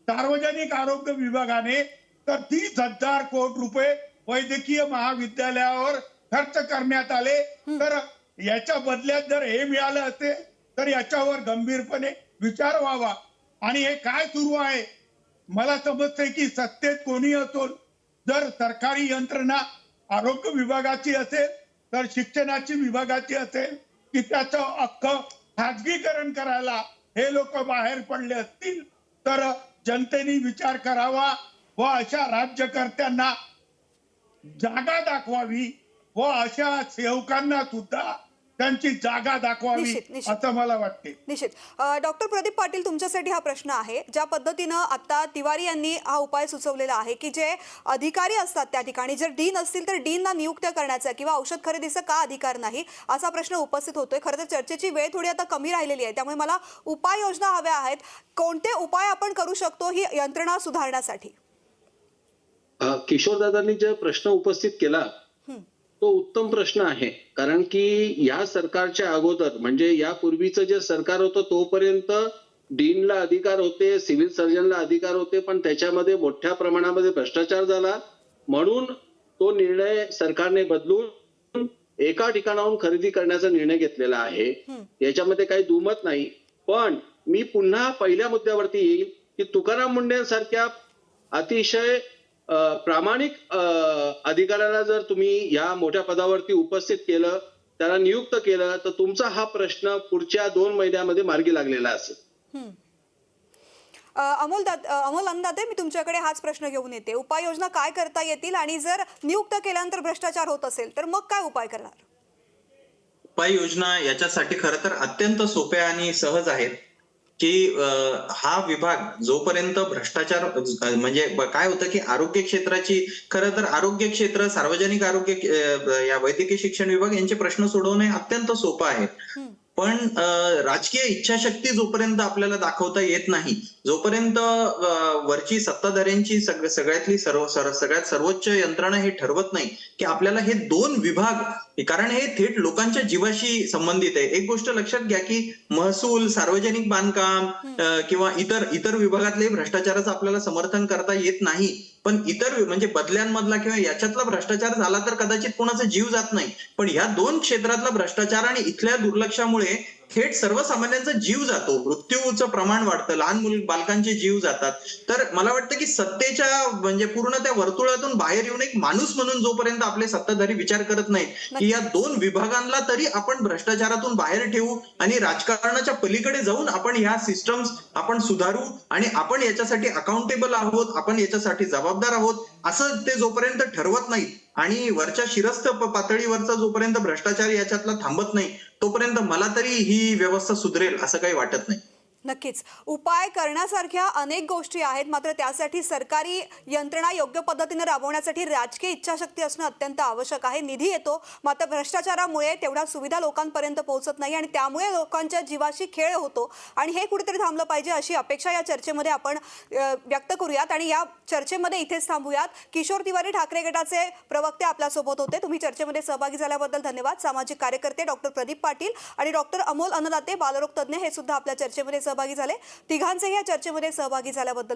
सार्वजनिक आरोग्य विभागाने, तर 30,000 कोटी रुपये वैद्यकीय महाविद्यालयावर खर्च करण्यात आले. तर याच्या बदल्यात जर हे मिळालं असेल तर याच्यावर गंभीरपणे विचार व्हावा. आणि हे काय सुरू आहे, मला समजतंय की सत्तेत कोणी असो, जर सरकारी यंत्रणा आरोग्य विभागाची असेल तर शिक्षणाची विभागाची असेल की त्याचं अख्खं खाजगीकरण करायला हे लोक बाहेर पडले असतील तर जनतेने विचार करावा व अशा राज्यकर्त्यांना जागा दाखवावी व अशा सेवकांना सुद्धा त्यांची जागा दाखवावी निश्चित. असं मला वाटते. निश्चित. डॉक्टर प्रदीप पाटील, तुमच्यासाठी हा प्रश्न आहे. ज्या पद्धतीनं आता तिवारी यांनी हा उपाय सुचवलेला आहे की जे अधिकारी असतात त्या ठिकाणी जर डीन असतील तर डीनना नियुक्त करण्याचा किंवा औषध खरेदीचा का अधिकार नाही असा प्रश्न उपस्थित होतोय. खरं तर चर्चेची वेळ थोडी आता कमी राहिलेली आहे, त्यामुळे मला उपाययोजना हव्या आहेत. कोणते उपाय आपण करू शकतो ही यंत्रणा सुधारण्यासाठी? किशोरदादांनी जे प्रश्न उपस्थित केला तो उत्तम प्रश्न आहे. कारण की या सरकारच्या अगोदर म्हणजे यापूर्वीचं जे सरकार होतं तोपर्यंत डीनला अधिकार होते, सिव्हिल सर्जनला अधिकार होते, पण त्याच्यामध्ये मोठ्या प्रमाणामध्ये भ्रष्टाचार झाला. म्हणून तो निर्णय सरकारने बदलून एका ठिकाणाहून खरेदी करण्याचा निर्णय घेतलेला आहे. याच्यामध्ये काही दुमत नाही. पण मी पुन्हा पहिल्या मुद्द्यावरती येईल की तुकाराम मुंडेंसारख्या अतिशय प्रामाणिक अधिकाऱ्याला जर तुम्ही या मोठ्या पदावरती उपस्थित केलं, त्याला नियुक्त केलं, तर तुमचा हा प्रश्न पुढच्या 2 महिन्यामध्ये मार्गी लागलेला असेल. अमोल अन्नदाते, मी तुमच्याकडे हाच प्रश्न घेऊन येते. उपाययोजना काय करता येतील आणि जर नियुक्त केल्यानंतर भ्रष्टाचार होत असेल तर मग काय उपाय करणार? उपाययोजना याच्यासाठी खरं तर अत्यंत सोप्या आणि सहज आहेत की हा विभाग जोपर्यंत भ्रष्टाचार म्हणजे काय होतं की आरोग्य क्षेत्राची, खरं तर आरोग्य क्षेत्र, सार्वजनिक आरोग्य, या वैद्यकीय शिक्षण विभाग यांचे प्रश्न सोडवणे अत्यंत सोपं आहे. पण राजकीय इच्छाशक्ती जोपर्यंत आपल्याला दाखवता येत नाही, जोपर्यंत वरची सत्ताधाऱ्यांची सगळ्यात सर्वोच्च यंत्रणा हे ठरवत नाही की आपल्याला हे 2 विभाग, कारण हे थेट लोकांच्या जीवाशी संबंधित आहे. एक गोष्ट लक्षात घ्या की महसूल, सार्वजनिक बांधकाम किंवा इतर विभागातले भ्रष्टाचाराचं आपल्याला समर्थन करता येत नाही. पण इतर म्हणजे बदल्यांमधला किंवा याच्यातला भ्रष्टाचार झाला तर कदाचित कोणाचा जीव जात नाही. पण या 2 क्षेत्रातला भ्रष्टाचार आणि इथल्या दुर्लक्षामुळे थेट सर्वसामान्यांचा जीव जातो, मृत्यूचं प्रमाण वाढतं, लहान बालकांचे जीव जातात. तर मला वाटतं की सत्तेच्या म्हणजे पूर्ण त्या वर्तुळातून बाहेर येऊन एक माणूस म्हणून जोपर्यंत आपले सत्ताधारी विचार करत नाही की या दोन विभागांना तरी आपण भ्रष्टाचारातून बाहेर ठेवू आणि राजकारणाच्या पलीकडे जाऊन आपण ह्या सिस्टम्स आपण सुधारू आणि आपण याच्यासाठी अकाउंटेबल आहोत, आपण याच्यासाठी जबाबदार आहोत, असं ते जोपर्यंत ठरवत नाही आणि वरच्या शिरस्त पातळीवरचा जोपर्यंत भ्रष्टाचार याच्यातला थांबत नाही तोपर्यंत मला तरी ही व्यवस्था सुधरेल असं काही वाटत नाही. नक्कीच उपाय करण्यासारख्या अनेक गोष्टी आहेत, मात्र त्यासाठी सरकारी यंत्रणा योग्य पद्धतीने राबवण्यासाठी राजकीय इच्छाशक्ती असणं अत्यंत आवश्यक आहे. निधी येतो, मात्र भ्रष्टाचारामुळे तेवढ्या सुविधा लोकांपर्यंत पोहोचत नाही आणि त्यामुळे लोकांच्या जीवाशी खेळ होतो आणि हे कुठेतरी थांबलं पाहिजे अशी अपेक्षा या चर्चेमध्ये आपण व्यक्त करूयात आणि या चर्चेमध्ये इथेच थांबूयात. किशोर तिवारी ठाकरे गटाचे प्रवक्ते आपल्यासोबत होते. तुम्ही चर्चेमध्ये सहभागी झाल्याबद्दल धन्यवाद. सामाजिक कार्यकर्ते डॉक्टर प्रदीप पाटील आणि डॉक्टर अमोल अन्नदाते बालरोग तज्ज्ञ हे सुद्धा आपल्या चर्चेमध्ये सहभागी झाले. तिघांचेही या चर्चेमध्ये सहभागी झाल्याबद्दल